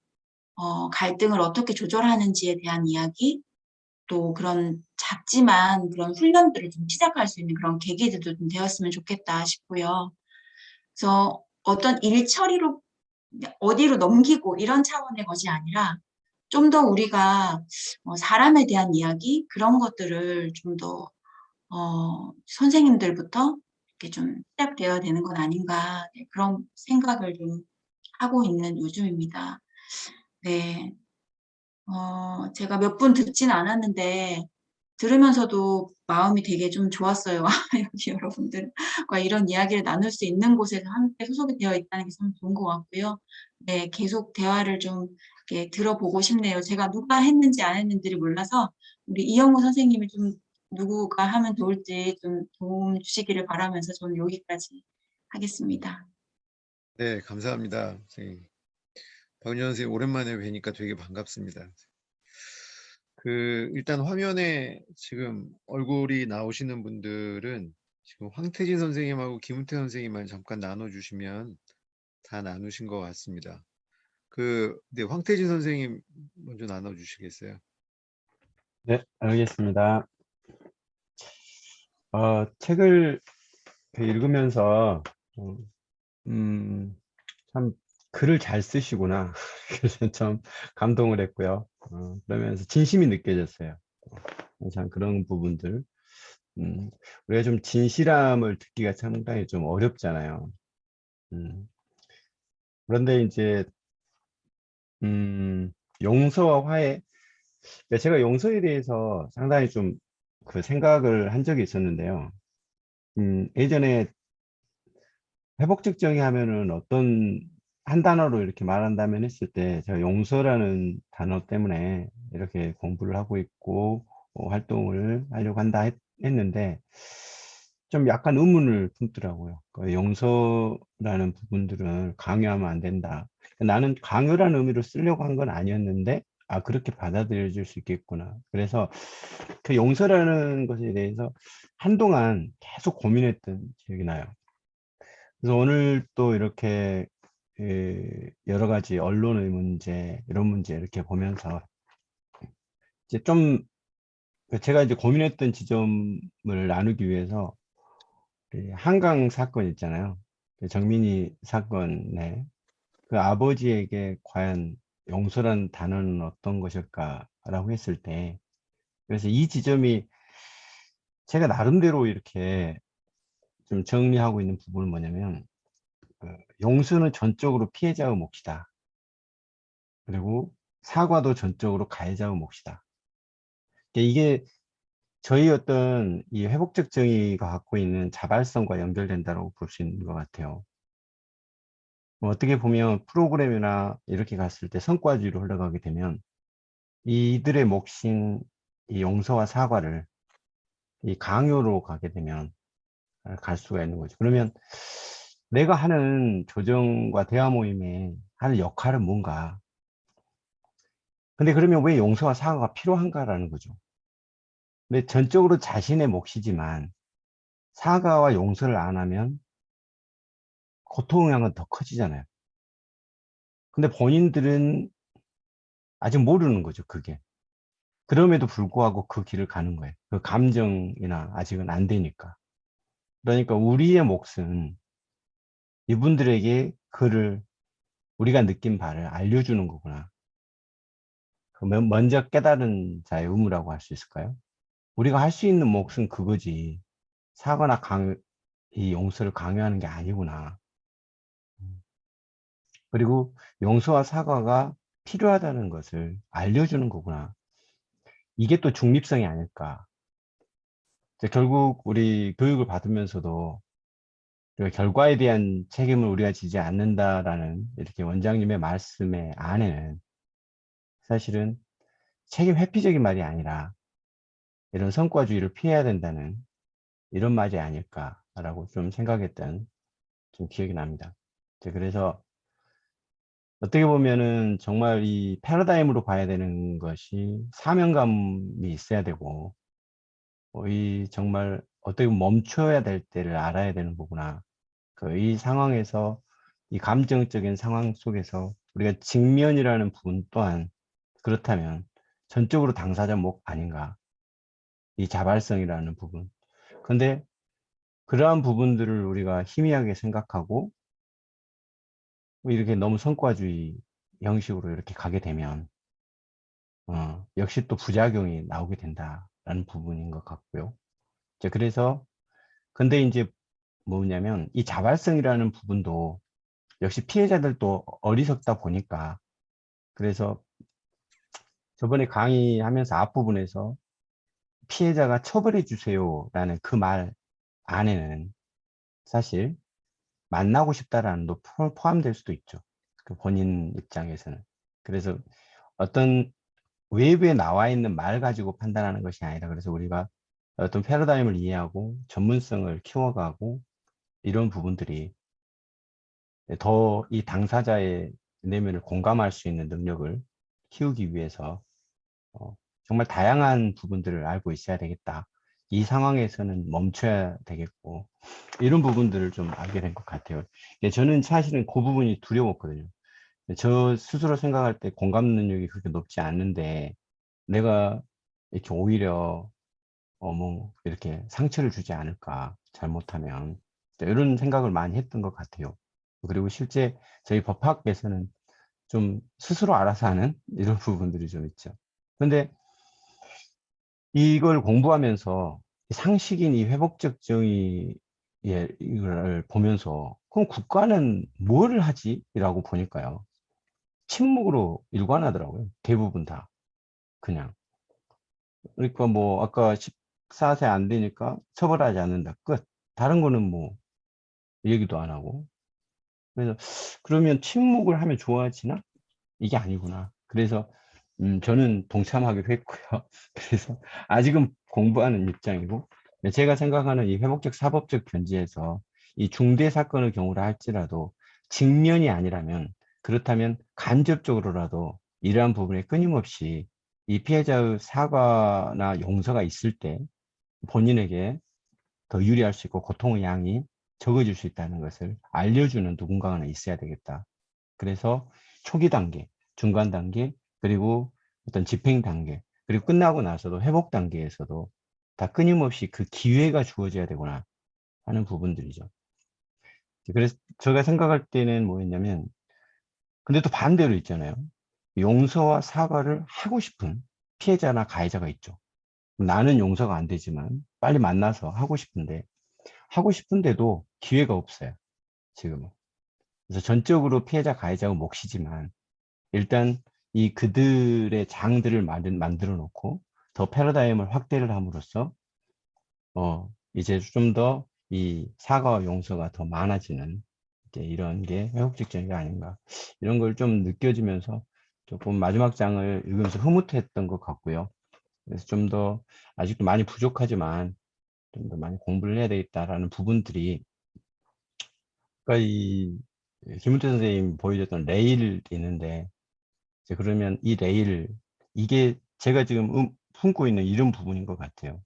갈등을 어떻게 조절하는지에 대한 이야기 또 그런 작지만 그런 훈련들을 좀 시작할 수 있는 그런 계기들도 좀 되었으면 좋겠다 싶고요. 그래서 어떤 일 처리로 어디로 넘기고 이런 차원의 것이 아니라 좀 더 우리가 사람에 대한 이야기 그런 것들을 좀 더 선생님들부터 이렇게 좀 시작되어야 되는 건 아닌가 네, 그런 생각을 좀 하고 있는 요즘입니다. 네, 제가 몇 분 듣진 않았는데 들으면서도 마음이 되게 좀 좋았어요. 여기 여러분들과 이런 이야기를 나눌 수 있는 곳에서 함께 소속이 되어 있다는 게 참 좋은 것 같고요. 네, 계속 대화를 좀 이렇게 들어보고 싶네요. 제가 누가 했는지 안 했는지를 몰라서 우리 이영우 선생님이 좀 누구가 하면 좋을지 좀 도움 주시기를 바라면서 저는 여기까지 하겠습니다. 네, 감사합니다. 선생님. 박은현 선생님 오랜만에 뵈니까 되게 반갑습니다. 일단 화면에 지금 얼굴이 나오시는 분들은 지금 황태진 선생님하고 김은태 선생님만 잠깐 나눠주시면 다 나누신 것 같습니다. 네, 황태진 선생님 먼저 나눠주시겠어요? 네, 알겠습니다. 책을 읽으면서 참 글을 잘 쓰시구나. 그래서 참 감동을 했고요. 그러면서 진심이 느껴졌어요. 참 그런 부분들. 우리가 좀 진실함을 듣기가 상당히 좀 어렵잖아요. 그런데 이제 용서와 화해. 제가 용서에 대해서 상당히 좀 그 생각을 한 적이 있었는데요. 예전에 회복적 정의 하면은 어떤 한 단어로 이렇게 말한다면 했을 때 제가 용서라는 단어 때문에 이렇게 공부를 하고 있고 활동을 하려고 한다 했는데 좀 약간 의문을 품더라고요. 그 용서라는 부분들을 강요하면 안 된다. 나는 강요라는 의미로 쓰려고 한 건 아니었는데 그렇게 받아들여질 수 있겠구나. 그래서 그 용서라는 것에 대해서 한동안 계속 고민했던 기억이 나요. 그래서 오늘 또 이렇게 여러 가지 언론의 문제, 이런 문제 이렇게 보면서 이제 좀 제가 이제 고민했던 지점을 나누기 위해서 한강 사건 있잖아요. 정민이 사건에 그 아버지에게 과연 용서라는 단어는 어떤 것일까라고 했을 때, 그래서 이 지점이 제가 나름대로 이렇게 좀 정리하고 있는 부분은 뭐냐면, 용서는 전적으로 피해자의 몫이다. 그리고 사과도 전적으로 가해자의 몫이다. 이게 저희 어떤 이 회복적 정의가 갖고 있는 자발성과 연결된다고 볼 수 있는 것 같아요. 어떻게 보면 프로그램이나 이렇게 갔을 때 성과주의로 흘러가게 되면 이들의 몫인 이 용서와 사과를 이 강요로 가게 되면 갈 수가 있는 거죠. 그러면 내가 하는 조정과 대화 모임에 하는 역할은 뭔가? 근데 그러면 왜 용서와 사과가 필요한가라는 거죠. 근데 전적으로 자신의 몫이지만 사과와 용서를 안 하면 고통의 양은 더 커지잖아요. 근데 본인들은 아직 모르는 거죠, 그게. 그럼에도 불구하고 그 길을 가는 거예요. 그 감정이나 아직은 안 되니까. 그러니까 우리의 몫은 이분들에게 그를 우리가 느낀 바를 알려주는 거구나. 먼저 깨달은 자의 의무라고 할 수 있을까요? 우리가 할 수 있는 몫은 그거지. 사과나 이 용서를 강요하는 게 아니구나. 그리고 용서와 사과가 필요하다는 것을 알려주는 거구나. 이게 또 중립성이 아닐까. 결국 우리 교육을 받으면서도 그 결과에 대한 책임을 우리가 지지 않는다라는 이렇게 원장님의 말씀의 안에는 사실은 책임 회피적인 말이 아니라 이런 성과주의를 피해야 된다는 이런 말이 아닐까라고 좀 생각했던 좀 기억이 납니다. 그래서 어떻게 보면은 정말 이 패러다임으로 봐야 되는 것이 사명감이 있어야 되고, 이 정말 어떻게 보면 멈춰야 될 때를 알아야 되는 거구나. 이 상황에서 이 감정적인 상황 속에서 우리가 직면이라는 부분 또한 그렇다면 전적으로 당사자 몫 아닌가. 이 자발성이라는 부분. 근데 그러한 부분들을 우리가 희미하게 생각하고 이렇게 너무 성과주의 형식으로 이렇게 가게 되면 역시 또 부작용이 나오게 된다라는 부분인 것 같고요. 그래서 근데 이제 뭐냐면 이 자발성이라는 부분도 역시 피해자들도 어리석다 보니까 그래서 저번에 강의하면서 앞부분에서 피해자가 처벌해 주세요라는 그 말 안에는 사실 만나고 싶다라는 도 포함될 수도 있죠. 그 본인 입장에서는. 그래서 어떤 외부에 나와 있는 말 가지고 판단하는 것이 아니라 그래서 우리가 어떤 패러다임을 이해하고 전문성을 키워가고 이런 부분들이 더 이 당사자의 내면을 공감할 수 있는 능력을 키우기 위해서 정말 다양한 부분들을 알고 있어야 되겠다. 이 상황에서는 멈춰야 되겠고 이런 부분들을 좀 알게 된 것 같아요. 저는 사실은 그 부분이 두려웠거든요. 저 스스로 생각할 때 공감 능력이 그렇게 높지 않는데 내가 이렇게 오히려 뭐 이렇게 상처를 주지 않을까 잘못하면 이런 생각을 많이 했던 것 같아요. 그리고 실제 저희 법학에서는 좀 스스로 알아서 하는 이런 부분들이 좀 있죠. 근데 이걸 공부하면서 상식인 이 회복적 정의 이걸 보면서 그럼 국가는 뭘 하지? 라고 보니까요. 침묵으로 일관하더라고요. 대부분 다 그냥. 그러니까 뭐 아까 14세 안 되니까 처벌하지 않는다. 끝. 다른 거는 뭐 얘기도 안 하고. 그래서 그러면 침묵을 하면 좋아지나? 이게 아니구나. 그래서 저는 동참하기로 했고요. 그래서 아직은 공부하는 입장이고 제가 생각하는 이 회복적 사법적 견지에서 이 중대 사건의 경우라 할지라도 직면이 아니라면 그렇다면 간접적으로라도 이러한 부분에 끊임없이 이 피해자의 사과나 용서가 있을 때 본인에게 더 유리할 수 있고 고통의 양이 적어질 수 있다는 것을 알려주는 누군가가 있어야 되겠다. 그래서 초기 단계, 중간 단계, 그리고 어떤 집행 단계, 그리고 끝나고 나서도 회복 단계에서도 다 끊임없이 그 기회가 주어져야 되구나 하는 부분들이죠. 그래서 제가 생각할 때는 뭐였냐면, 근데 또 반대로 있잖아요. 용서와 사과를 하고 싶은 피해자나 가해자가 있죠. 나는 용서가 안 되지만 빨리 만나서 하고 싶은데도 기회가 없어요. 지금은. 그래서 전적으로 피해자 가해자가 몫이지만 일단 이 그들의 장들을 만들어 놓고 더 패러다임을 확대를 함으로써 이제 좀 더 이 사과와 용서가 더 많아지는 이제 이런 게 회복적 정의가 아닌가 이런 걸 좀 느껴지면서 조금 마지막 장을 읽으면서 흐뭇했던 것 같고요. 그래서 좀 더 아직도 많이 부족하지만 좀 더 많이 공부를 해야 되겠다라는 부분들이 그러니까 이 김은태 선생님 보여줬던 레일이 있는데 이제 그러면 이 레일 이게 제가 지금 품고 있는 이런 부분인 것 같아요.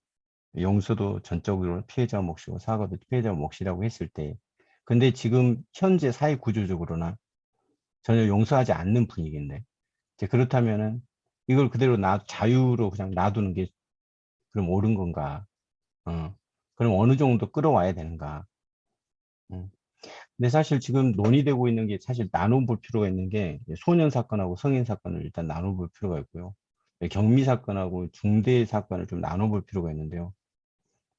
용서도 전적으로 피해자 몫이고 사과도 피해자 몫이라고 했을 때 근데 지금 현재 사회 구조적으로나 전혀 용서하지 않는 분위기인데 이제 그렇다면은 이걸 그대로 자유로 그냥 놔두는 게 그럼 옳은 건가? 그럼 어느 정도 끌어와야 되는가? 근데 사실 지금 논의되고 있는 게 사실 나눠볼 필요가 있는 게 소년 사건하고 성인 사건을 일단 나눠볼 필요가 있고요. 경미 사건하고 중대 사건을 좀 나눠볼 필요가 있는데요.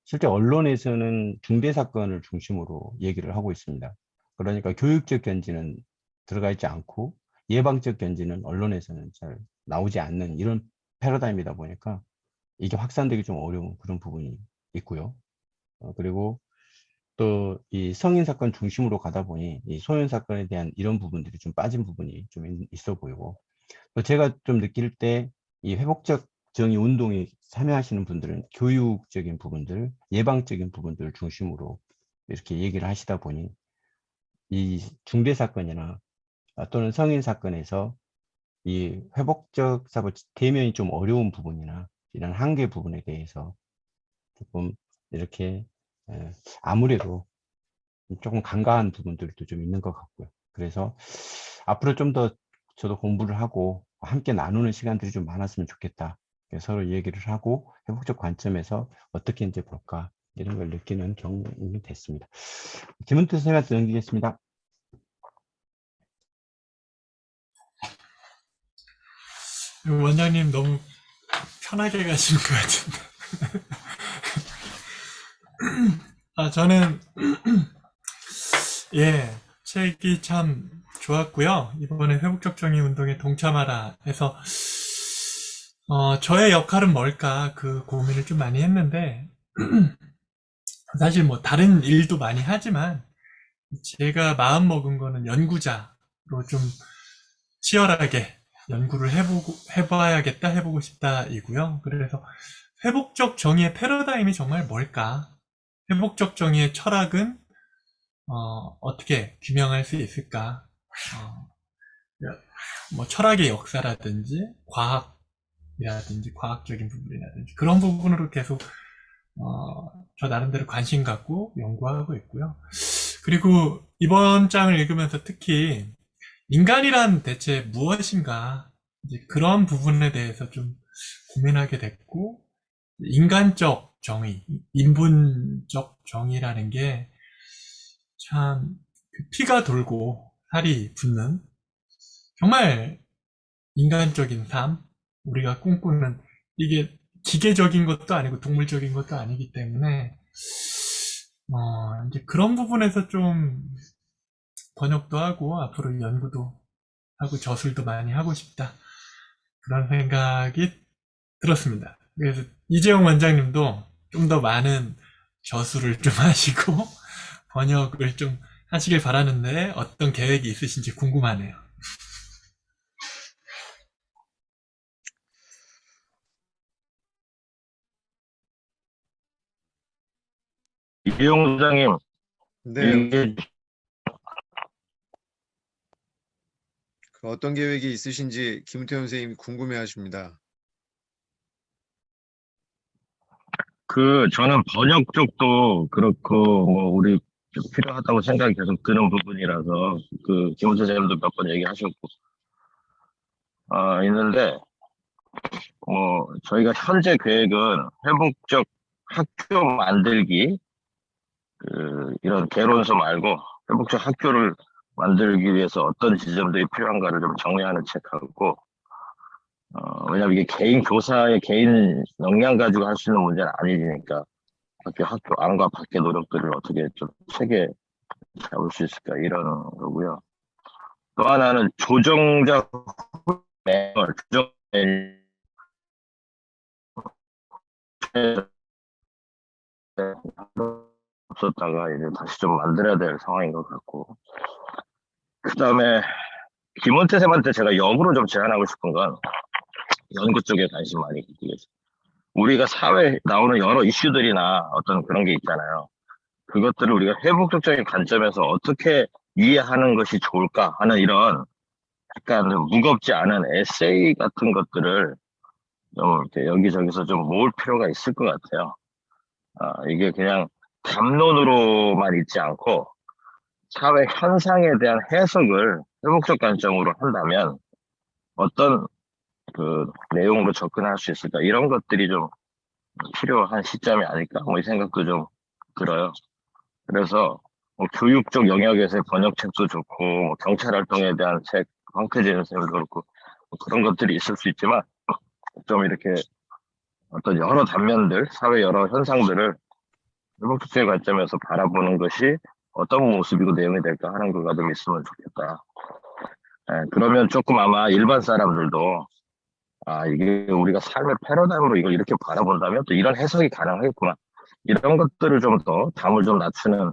실제 언론에서는 중대 사건을 중심으로 얘기를 하고 있습니다. 그러니까 교육적 견지는 들어가 있지 않고 예방적 견지는 언론에서는 잘 나오지 않는 이런 패러다임이다 보니까 이게 확산되기 좀 어려운 그런 부분이 있고요. 그리고 또 이 성인 사건 중심으로 가다 보니 이 소년 사건에 대한 이런 부분들이 좀 빠진 부분이 좀 있어 보이고 또 제가 좀 느낄 때 이 회복적 정의 운동에 참여하시는 분들은 교육적인 부분들, 예방적인 부분들을 중심으로 이렇게 얘기를 하시다 보니 이 중대 사건이나 또는 성인 사건에서 이 회복적 사법 대면이 좀 어려운 부분이나 이런 한계 부분에 대해서 조금 이렇게 아무래도 조금 간과한 부분들도 좀 있는 것 같고요. 그래서 앞으로 좀 더 저도 공부를 하고 함께 나누는 시간들이 좀 많았으면 좋겠다. 서로 얘기를 하고 회복적 관점에서 어떻게 이제 볼까 이런 걸 느끼는 경험이 됐습니다. 김은태 선생님한테 넘기겠습니다. 원장님 너무 편하게 가시는 것 같은데. 저는 책이 참 좋았고요. 이번에 회복적 정의 운동에 동참하라 해서 저의 역할은 뭘까 그 고민을 좀 많이 했는데 사실 뭐 다른 일도 많이 하지만 제가 마음 먹은 거는 연구자로 좀 치열하게 연구를 해봐야겠다, 해보고 싶다이고요. 그래서 회복적 정의의 패러다임이 정말 뭘까? 회복적 정의의 철학은 어떻게 규명할 수 있을까? 뭐 철학의 역사라든지 과학이라든지 과학적인 부분이라든지 그런 부분으로 계속 저 나름대로 관심 갖고 연구하고 있고요. 그리고 이번 장을 읽으면서 특히 인간이란 대체 무엇인가 이제 그런 부분에 대해서 좀 고민하게 됐고, 인간적 정의, 인본적 정의라는 게 참 피가 돌고 살이 붙는 정말 인간적인 삶, 우리가 꿈꾸는 이게 기계적인 것도 아니고 동물적인 것도 아니기 때문에 이제 그런 부분에서 좀 번역도 하고 앞으로 연구도 하고 저술도 많이 하고 싶다. 그런 생각이 들었습니다. 그래서 이재용 원장님도 좀 더 많은 저술을 좀 하시고 번역을 좀 하시길 바라는데 어떤 계획이 있으신지 궁금하네요. 이용 원장님, 네, 이게 그 어떤 계획이 있으신지 김태현 선생님이 궁금해하십니다. 저는 번역 쪽도 그렇고, 뭐, 우리 필요하다고 생각이 계속 드는 부분이라서, 김 선생님도 몇 번 얘기하셨고, 있는데, 저희가 현재 계획은 회복적 학교 만들기, 이런 개론서 말고, 회복적 학교를 만들기 위해서 어떤 지점들이 필요한가를 좀 정리하는 책하고, 왜냐면 이게 개인 교사의 개인 역량 가지고 할 수 있는 문제는 아니니까, 학교 안과 밖의 노력들을 어떻게 좀 체계 잡을 수 있을까 이런 거고요. 또 하나는 조정자 매뉴얼, 조정 매뉴얼 없었다가 이제 다시 좀 만들어야 될 상황인 것 같고. 그 다음에 김원태 쌤한테 제가 역으로 좀 제안하고 싶은 건 연구 쪽에 관심 많이 가지겠어요. 우리가 사회에 나오는 여러 이슈들이나 어떤 그런 게 있잖아요. 그것들을 우리가 회복적인 관점에서 어떻게 이해하는 것이 좋을까 하는 이런 약간 좀 무겁지 않은 에세이 같은 것들을 좀 이렇게 여기저기서 좀 모을 필요가 있을 것 같아요. 이게 그냥 담론으로만 있지 않고 사회 현상에 대한 해석을 회복적 관점으로 한다면 어떤 내용으로 접근할 수 있을까 이런 것들이 좀 필요한 시점이 아닐까 뭐 이 생각도 좀 들어요. 그래서 뭐 교육적 영역에서의 번역책도 좋고 뭐 경찰 활동에 대한 책 황태진 선생님도 그렇고 뭐 그런 것들이 있을 수 있지만 좀 이렇게 어떤 여러 단면들 사회 여러 현상들을 회복적인 관점에서 바라보는 것이 어떤 모습이고 내용이 될까 하는 거가 좀 있으면 좋겠다. 그러면 조금 아마 일반 사람들도 이게 우리가 삶의 패러다임으로 이걸 이렇게 바라본다면 또 이런 해석이 가능하겠구나. 이런 것들을 좀 더 담을 좀 낮추는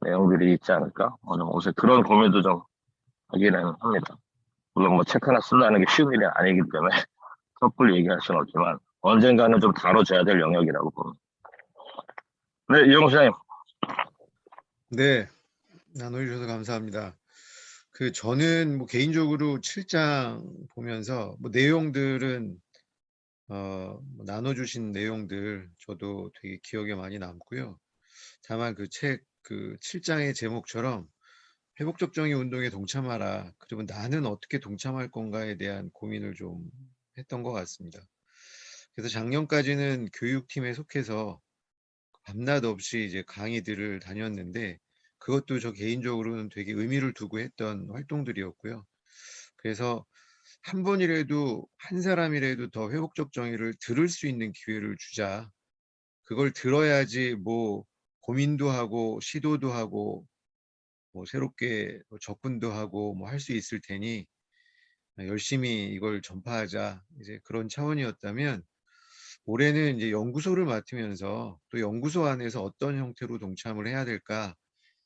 내용들이 있지 않을까? 옷에 그런 고민도 좀 하기는 합니다. 물론 뭐 책 하나 쓴다는 게 쉬운 일이 아니기 때문에 섣불리 얘기할 수는 없지만 언젠가는 좀 다뤄줘야 될 영역이라고 봅니다. 네, 이영수 장님. 네, 나눠주셔서 감사합니다. 저는 뭐 개인적으로 7장 보면서 뭐 내용들은 뭐 나눠주신 내용들 저도 되게 기억에 많이 남고요. 다만 그 책 7장의 제목처럼 회복적 정의 운동에 동참하라. 그리고 나는 어떻게 동참할 건가에 대한 고민을 좀 했던 것 같습니다. 그래서 작년까지는 교육팀에 속해서 밤낮 없이 이제 강의들을 다녔는데 그것도 저 개인적으로는 되게 의미를 두고 했던 활동들이었고요. 그래서 한 번이라도 한 사람이라도 더 회복적 정의를 들을 수 있는 기회를 주자. 그걸 들어야지 뭐 고민도 하고 시도도 하고 뭐 새롭게 접근도 하고 뭐 할 수 있을 테니 열심히 이걸 전파하자. 이제 그런 차원이었다면 올해는 이제 연구소를 맡으면서 또 연구소 안에서 어떤 형태로 동참을 해야 될까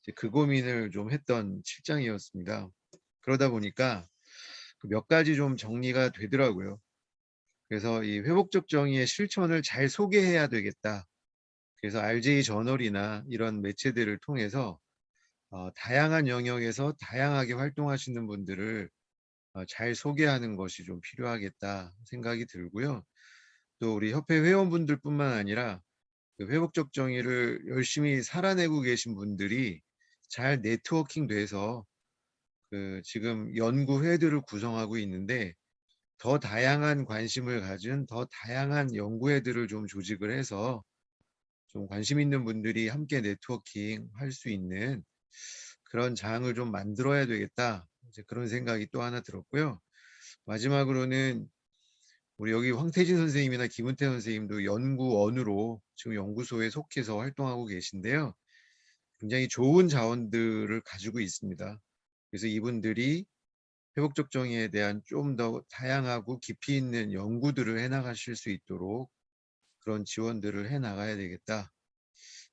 이제 그 고민을 좀 했던 7장이었습니다. 그러다 보니까 몇 가지 좀 정리가 되더라고요. 그래서 이 회복적 정의의 실천을 잘 소개해야 되겠다. 그래서 RJ 저널이나 이런 매체들을 통해서 다양한 영역에서 다양하게 활동하시는 분들을 잘 소개하는 것이 좀 필요하겠다 생각이 들고요. 또 우리 협회 회원분들뿐만 아니라 그 회복적 정의를 열심히 살아내고 계신 분들이 잘 네트워킹 돼서 그 지금 연구회들을 구성하고 있는데, 더 다양한 관심을 가진 더 다양한 연구회들을 좀 조직을 해서 좀 관심 있는 분들이 함께 네트워킹 할 수 있는 그런 장을 좀 만들어야 되겠다. 이제 그런 생각이 또 하나 들었고요. 마지막으로는 우리 여기 황태진 선생님이나 김은태 선생님도 연구원으로 지금 연구소에 속해서 활동하고 계신데요. 굉장히 좋은 자원들을 가지고 있습니다. 그래서 이분들이 회복적 정의에 대한 좀 더 다양하고 깊이 있는 연구들을 해나가실 수 있도록 그런 지원들을 해나가야 되겠다.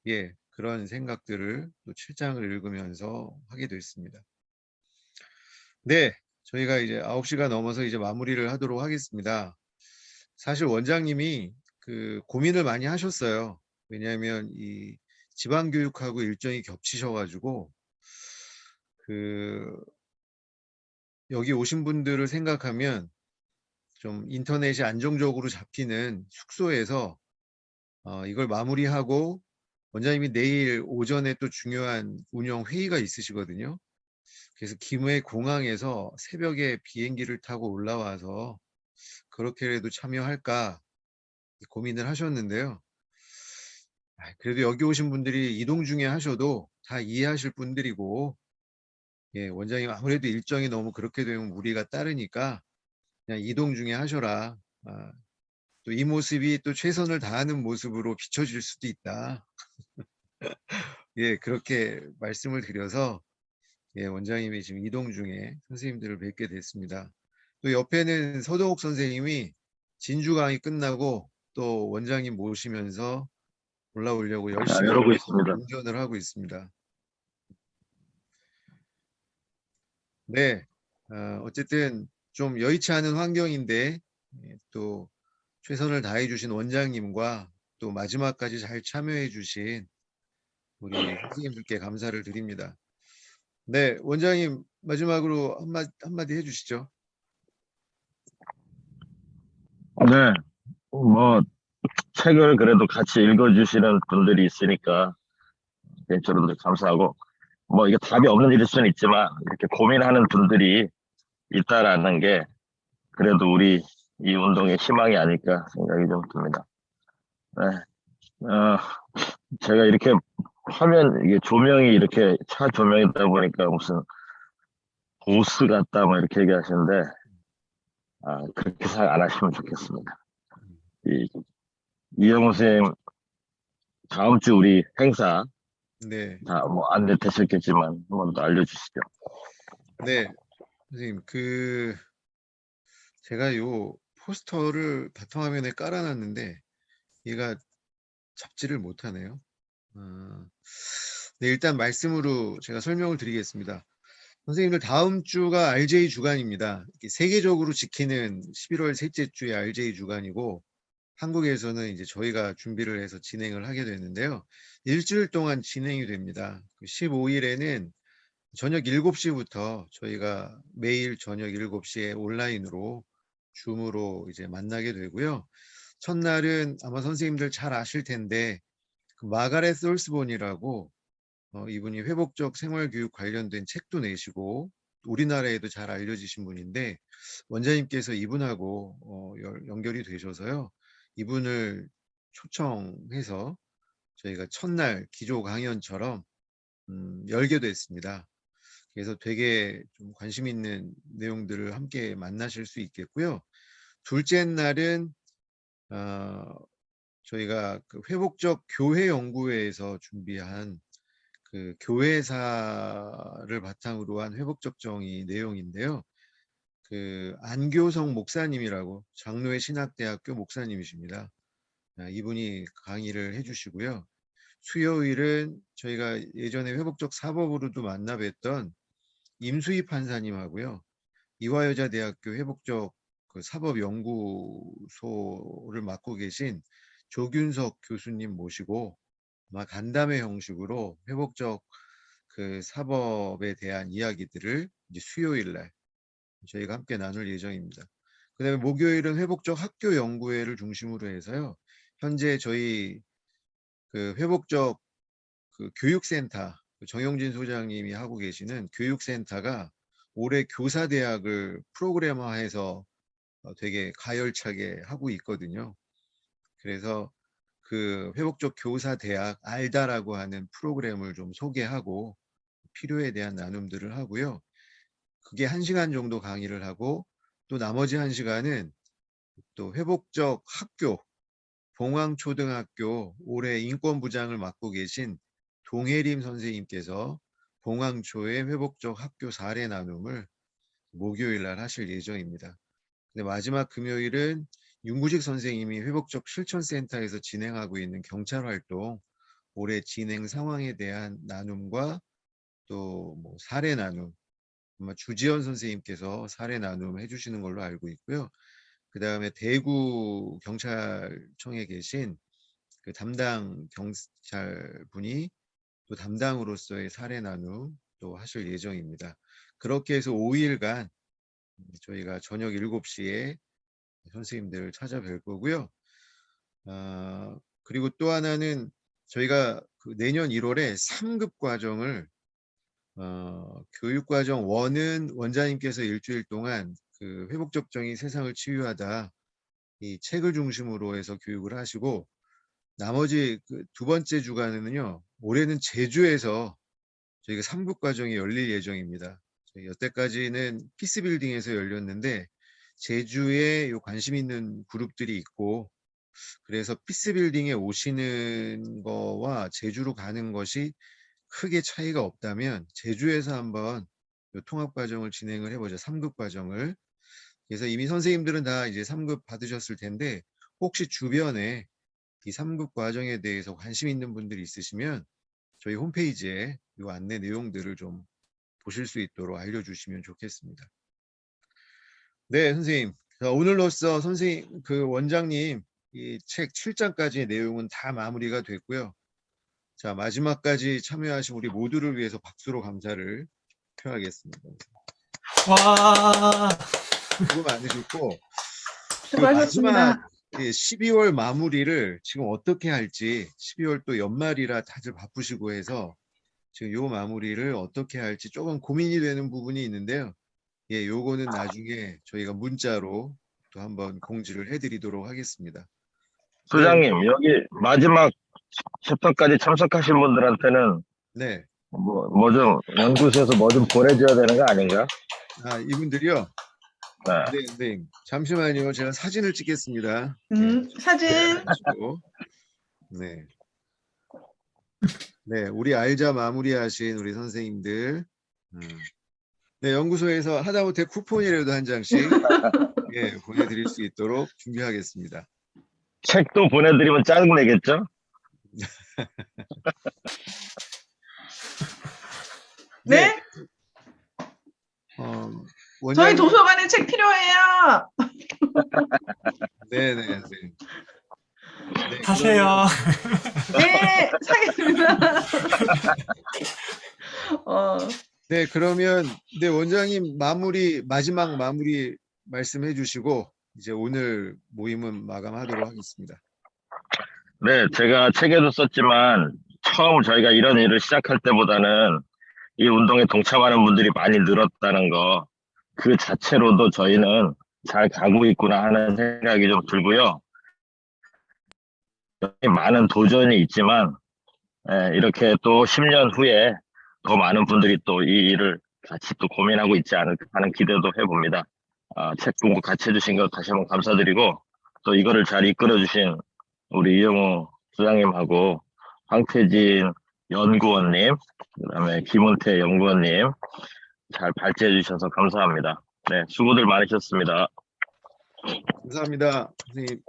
예, 그런 생각들을 또 7장을 읽으면서 하게 됐습니다. 네, 저희가 이제 9시가 넘어서 이제 마무리를 하도록 하겠습니다. 사실 원장님이 그 고민을 많이 하셨어요. 왜냐하면 이 지방교육하고 일정이 겹치셔가지고 그 여기 오신 분들을 생각하면 좀 인터넷이 안정적으로 잡히는 숙소에서 이걸 마무리하고 원장님이 내일 오전에 또 중요한 운영 회의가 있으시거든요. 그래서 김해 공항에서 새벽에 비행기를 타고 올라와서 그렇게라도 참여할까 고민을 하셨는데요. 그래도 여기 오신 분들이 이동 중에 하셔도 다 이해하실 분들이고, 예, 원장님 아무래도 일정이 너무 그렇게 되면 무리가 따르니까 그냥 이동 중에 하셔라. 또 이 모습이 또 최선을 다하는 모습으로 비춰질 수도 있다. 예, 그렇게 말씀을 드려서 예, 원장님이 지금 이동 중에 선생님들을 뵙게 됐습니다. 또 옆에는 서동욱 선생님이 진주 강의 끝나고 또 원장님 모시면서 올라오려고 열심히 이러고 있습니다. 운전을 하고 있습니다. 네, 어쨌든 좀 여의치 않은 환경인데 예, 또 최선을 다해 주신 원장님과 또 마지막까지 잘 참여해 주신 우리 선생님들께 감사를 드립니다. 네, 원장님 마지막으로 한마디 해주시죠. 네, 뭐 책을 그래도 같이 읽어주시는 분들이 있으니까 개인적으로 감사하고, 뭐 이게 답이 없는 일일 수는 있지만 이렇게 고민하는 분들이 있다라는 게 그래도 우리 이 운동의 희망이 아닐까 생각이 좀 듭니다. 네, 제가 이렇게 화면 이게 조명이 이렇게 차 조명이다 보니까 무슨 보스 같다 뭐 이렇게 얘기하시는데 그렇게 생각 안 하시면 좋겠습니다. 이영호 선생님 다음 주 우리 행사 네, 다 뭐 안내 되셨겠지만 한 번 더 알려주시죠. 네, 선생님 제가 요 포스터를 바탕화면에 깔아놨는데 얘가 잡지를 못하네요. 네, 일단 말씀으로 제가 설명을 드리겠습니다. 선생님들 다음 주가 RJ 주간입니다. 세계적으로 지키는 11월 셋째 주의 RJ 주간이고 한국에서는 이제 저희가 준비를 해서 진행을 하게 되는데요. 일주일 동안 진행이 됩니다. 15일에는 저녁 7시부터 저희가 매일 저녁 7시에 온라인으로 줌으로 이제 만나게 되고요. 첫날은 아마 선생님들 잘 아실 텐데 그 마가렛 솔스본이라고 이분이 회복적 생활교육 관련된 책도 내시고 우리나라에도 잘 알려지신 분인데 원장님께서 이분하고 연결이 되셔서요. 이분을 초청해서 저희가 첫날 기조 강연처럼 열게 됐습니다. 그래서 되게 좀 관심 있는 내용들을 함께 만나실 수 있겠고요. 둘째 날은 저희가 그 회복적 교회 연구회에서 준비한 그 교회사를 바탕으로 한 회복적 정의 내용인데요. 그 안교성 목사님이라고 장로회 신학대학교 목사님이십니다. 이분이 강의를 해주시고요. 수요일은 저희가 예전에 회복적 사법으로도 만나 뵀던 임수희 판사님하고요. 이화여자대학교 회복적 그 사법연구소를 맡고 계신 조균석 교수님 모시고 아마 간담회 형식으로 회복적 그 사법에 대한 이야기들을 이제 수요일 날 저희가 함께 나눌 예정입니다. 그 다음에 목요일은 회복적 학교 연구회를 중심으로 해서요. 현재 저희 그 회복적 그 교육센터, 정용진 소장님이 하고 계시는 교육센터가 올해 교사대학을 프로그램화해서 되게 가열차게 하고 있거든요. 그래서 그 회복적 교사대학 알다라고 하는 프로그램을 좀 소개하고 필요에 대한 나눔들을 하고요. 그게 1시간 정도 강의를 하고 또 나머지 1시간은 또 회복적 학교, 봉황초등학교 올해 인권부장을 맡고 계신 동혜림 선생님께서 봉황초의 회복적 학교 사례 나눔을 목요일 날 하실 예정입니다. 근데 마지막 금요일은 윤구식 선생님이 회복적 실천센터에서 진행하고 있는 경찰 활동 올해 진행 상황에 대한 나눔과 또 뭐 사례 나눔, 아마 주지연 선생님께서 사례 나눔 해주시는 걸로 알고 있고요. 그 다음에 대구 경찰청에 계신 그 담당 경찰 분이 또 담당으로서의 사례 나눔 또 하실 예정입니다. 그렇게 해서 5일간 저희가 저녁 7시에 선생님들을 찾아뵐 거고요. 그리고 또 하나는 저희가 그 내년 1월에 3급 과정을 교육과정 1은 원장님께서 일주일 동안 그 회복적 정의 세상을 치유하다 이 책을 중심으로 해서 교육을 하시고 나머지 그 두 번째 주간에는요. 올해는 제주에서 저희가 3급 과정이 열릴 예정입니다. 저희 여태까지는 피스빌딩에서 열렸는데 제주에 요 관심 있는 그룹들이 있고 그래서 피스빌딩에 오시는 거와 제주로 가는 것이 크게 차이가 없다면 제주에서 한번 요 통합 과정을 진행을 해보죠. 3급 과정을. 그래서 이미 선생님들은 다 이제 3급 받으셨을 텐데 혹시 주변에 이 3급 과정에 대해서 관심 있는 분들이 있으시면 저희 홈페이지에 이 안내 내용들을 좀 보실 수 있도록 알려주시면 좋겠습니다. 네, 선생님. 자, 오늘로써 선생님, 그 원장님 이 책 7장까지의 내용은 다 마무리가 됐고요. 자, 마지막까지 참여하신 우리 모두를 위해서 박수로 감사를 표하겠습니다. 와, 수고 많으셨고 수고하셨습니다. 마지막 12월 마무리를 지금 어떻게 할지 12월 또 연말이라 다들 바쁘시고 해서 지금 요 마무리를 어떻게 할지 조금 고민이 되는 부분이 있는데요. 예, 요거는 나중에 저희가 문자로 또 한번 공지를 해드리도록 하겠습니다. 소장님, 여기 마지막 챕터까지 참석하신 분들한테는 네, 뭐 좀 연구소에서 뭐 좀 보내줘야 되는 거 아닌가? 아 이분들이요. 네. 네, 선생님. 잠시만요. 제가 사진을 찍겠습니다. 사진. 네. 네, 우리 알자 마무리하신 우리 선생님들. 네, 연구소에서 하다못해 쿠폰이라도 한 장씩 예, 보내드릴 수 있도록 준비하겠습니다. 책도 보내드리면 짜증 내겠죠? 네. 원장님- 저희 도서관에 책 필요해요. 네, 네, 네. 네, 하세요. 네, 사겠습니다. 네, 그러면 네, 원장님 마지막 마무리 말씀해 주시고 이제 오늘 모임은 마감하도록 하겠습니다. 네, 제가 책에도 썼지만 처음 저희가 이런 일을 시작할 때보다는 이 운동에 동참하는 분들이 많이 늘었다는 거, 그 자체로도 저희는 잘 가고 있구나 하는 생각이 좀 들고요. 많은 도전이 있지만 이렇게 또 10년 후에 더 많은 분들이 또 이 일을 같이 또 고민하고 있지 않을까 하는 기대도 해봅니다. 책 공부 같이 해주신 것 다시 한번 감사드리고 또 이거를 잘 이끌어주신 우리 이영호 소장님하고 황태진 연구원님, 그다음에 김은태 연구원님 잘 발제해 주셔서 감사합니다. 네, 수고들 많으셨습니다. 감사합니다. 선생님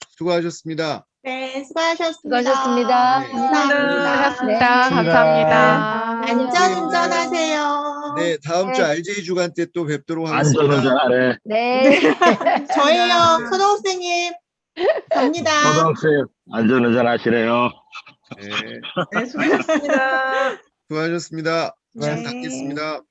수고하셨습니다. 네, 수고하셨습니다. 수고하셨습니다. 네. 감사합니다. 감사합니다. 안전운전하세요. 네, 다음 주 네. RJ 주간 때 또 뵙도록 하겠습니다. 안전운전 하래. 네. 저예요, 초등학생님. 갑니다. 초등학생 안전운전 하시래요. 네, 네, 수고하셨습니다. 수고하셨습니다. 네. 닫겠습니다.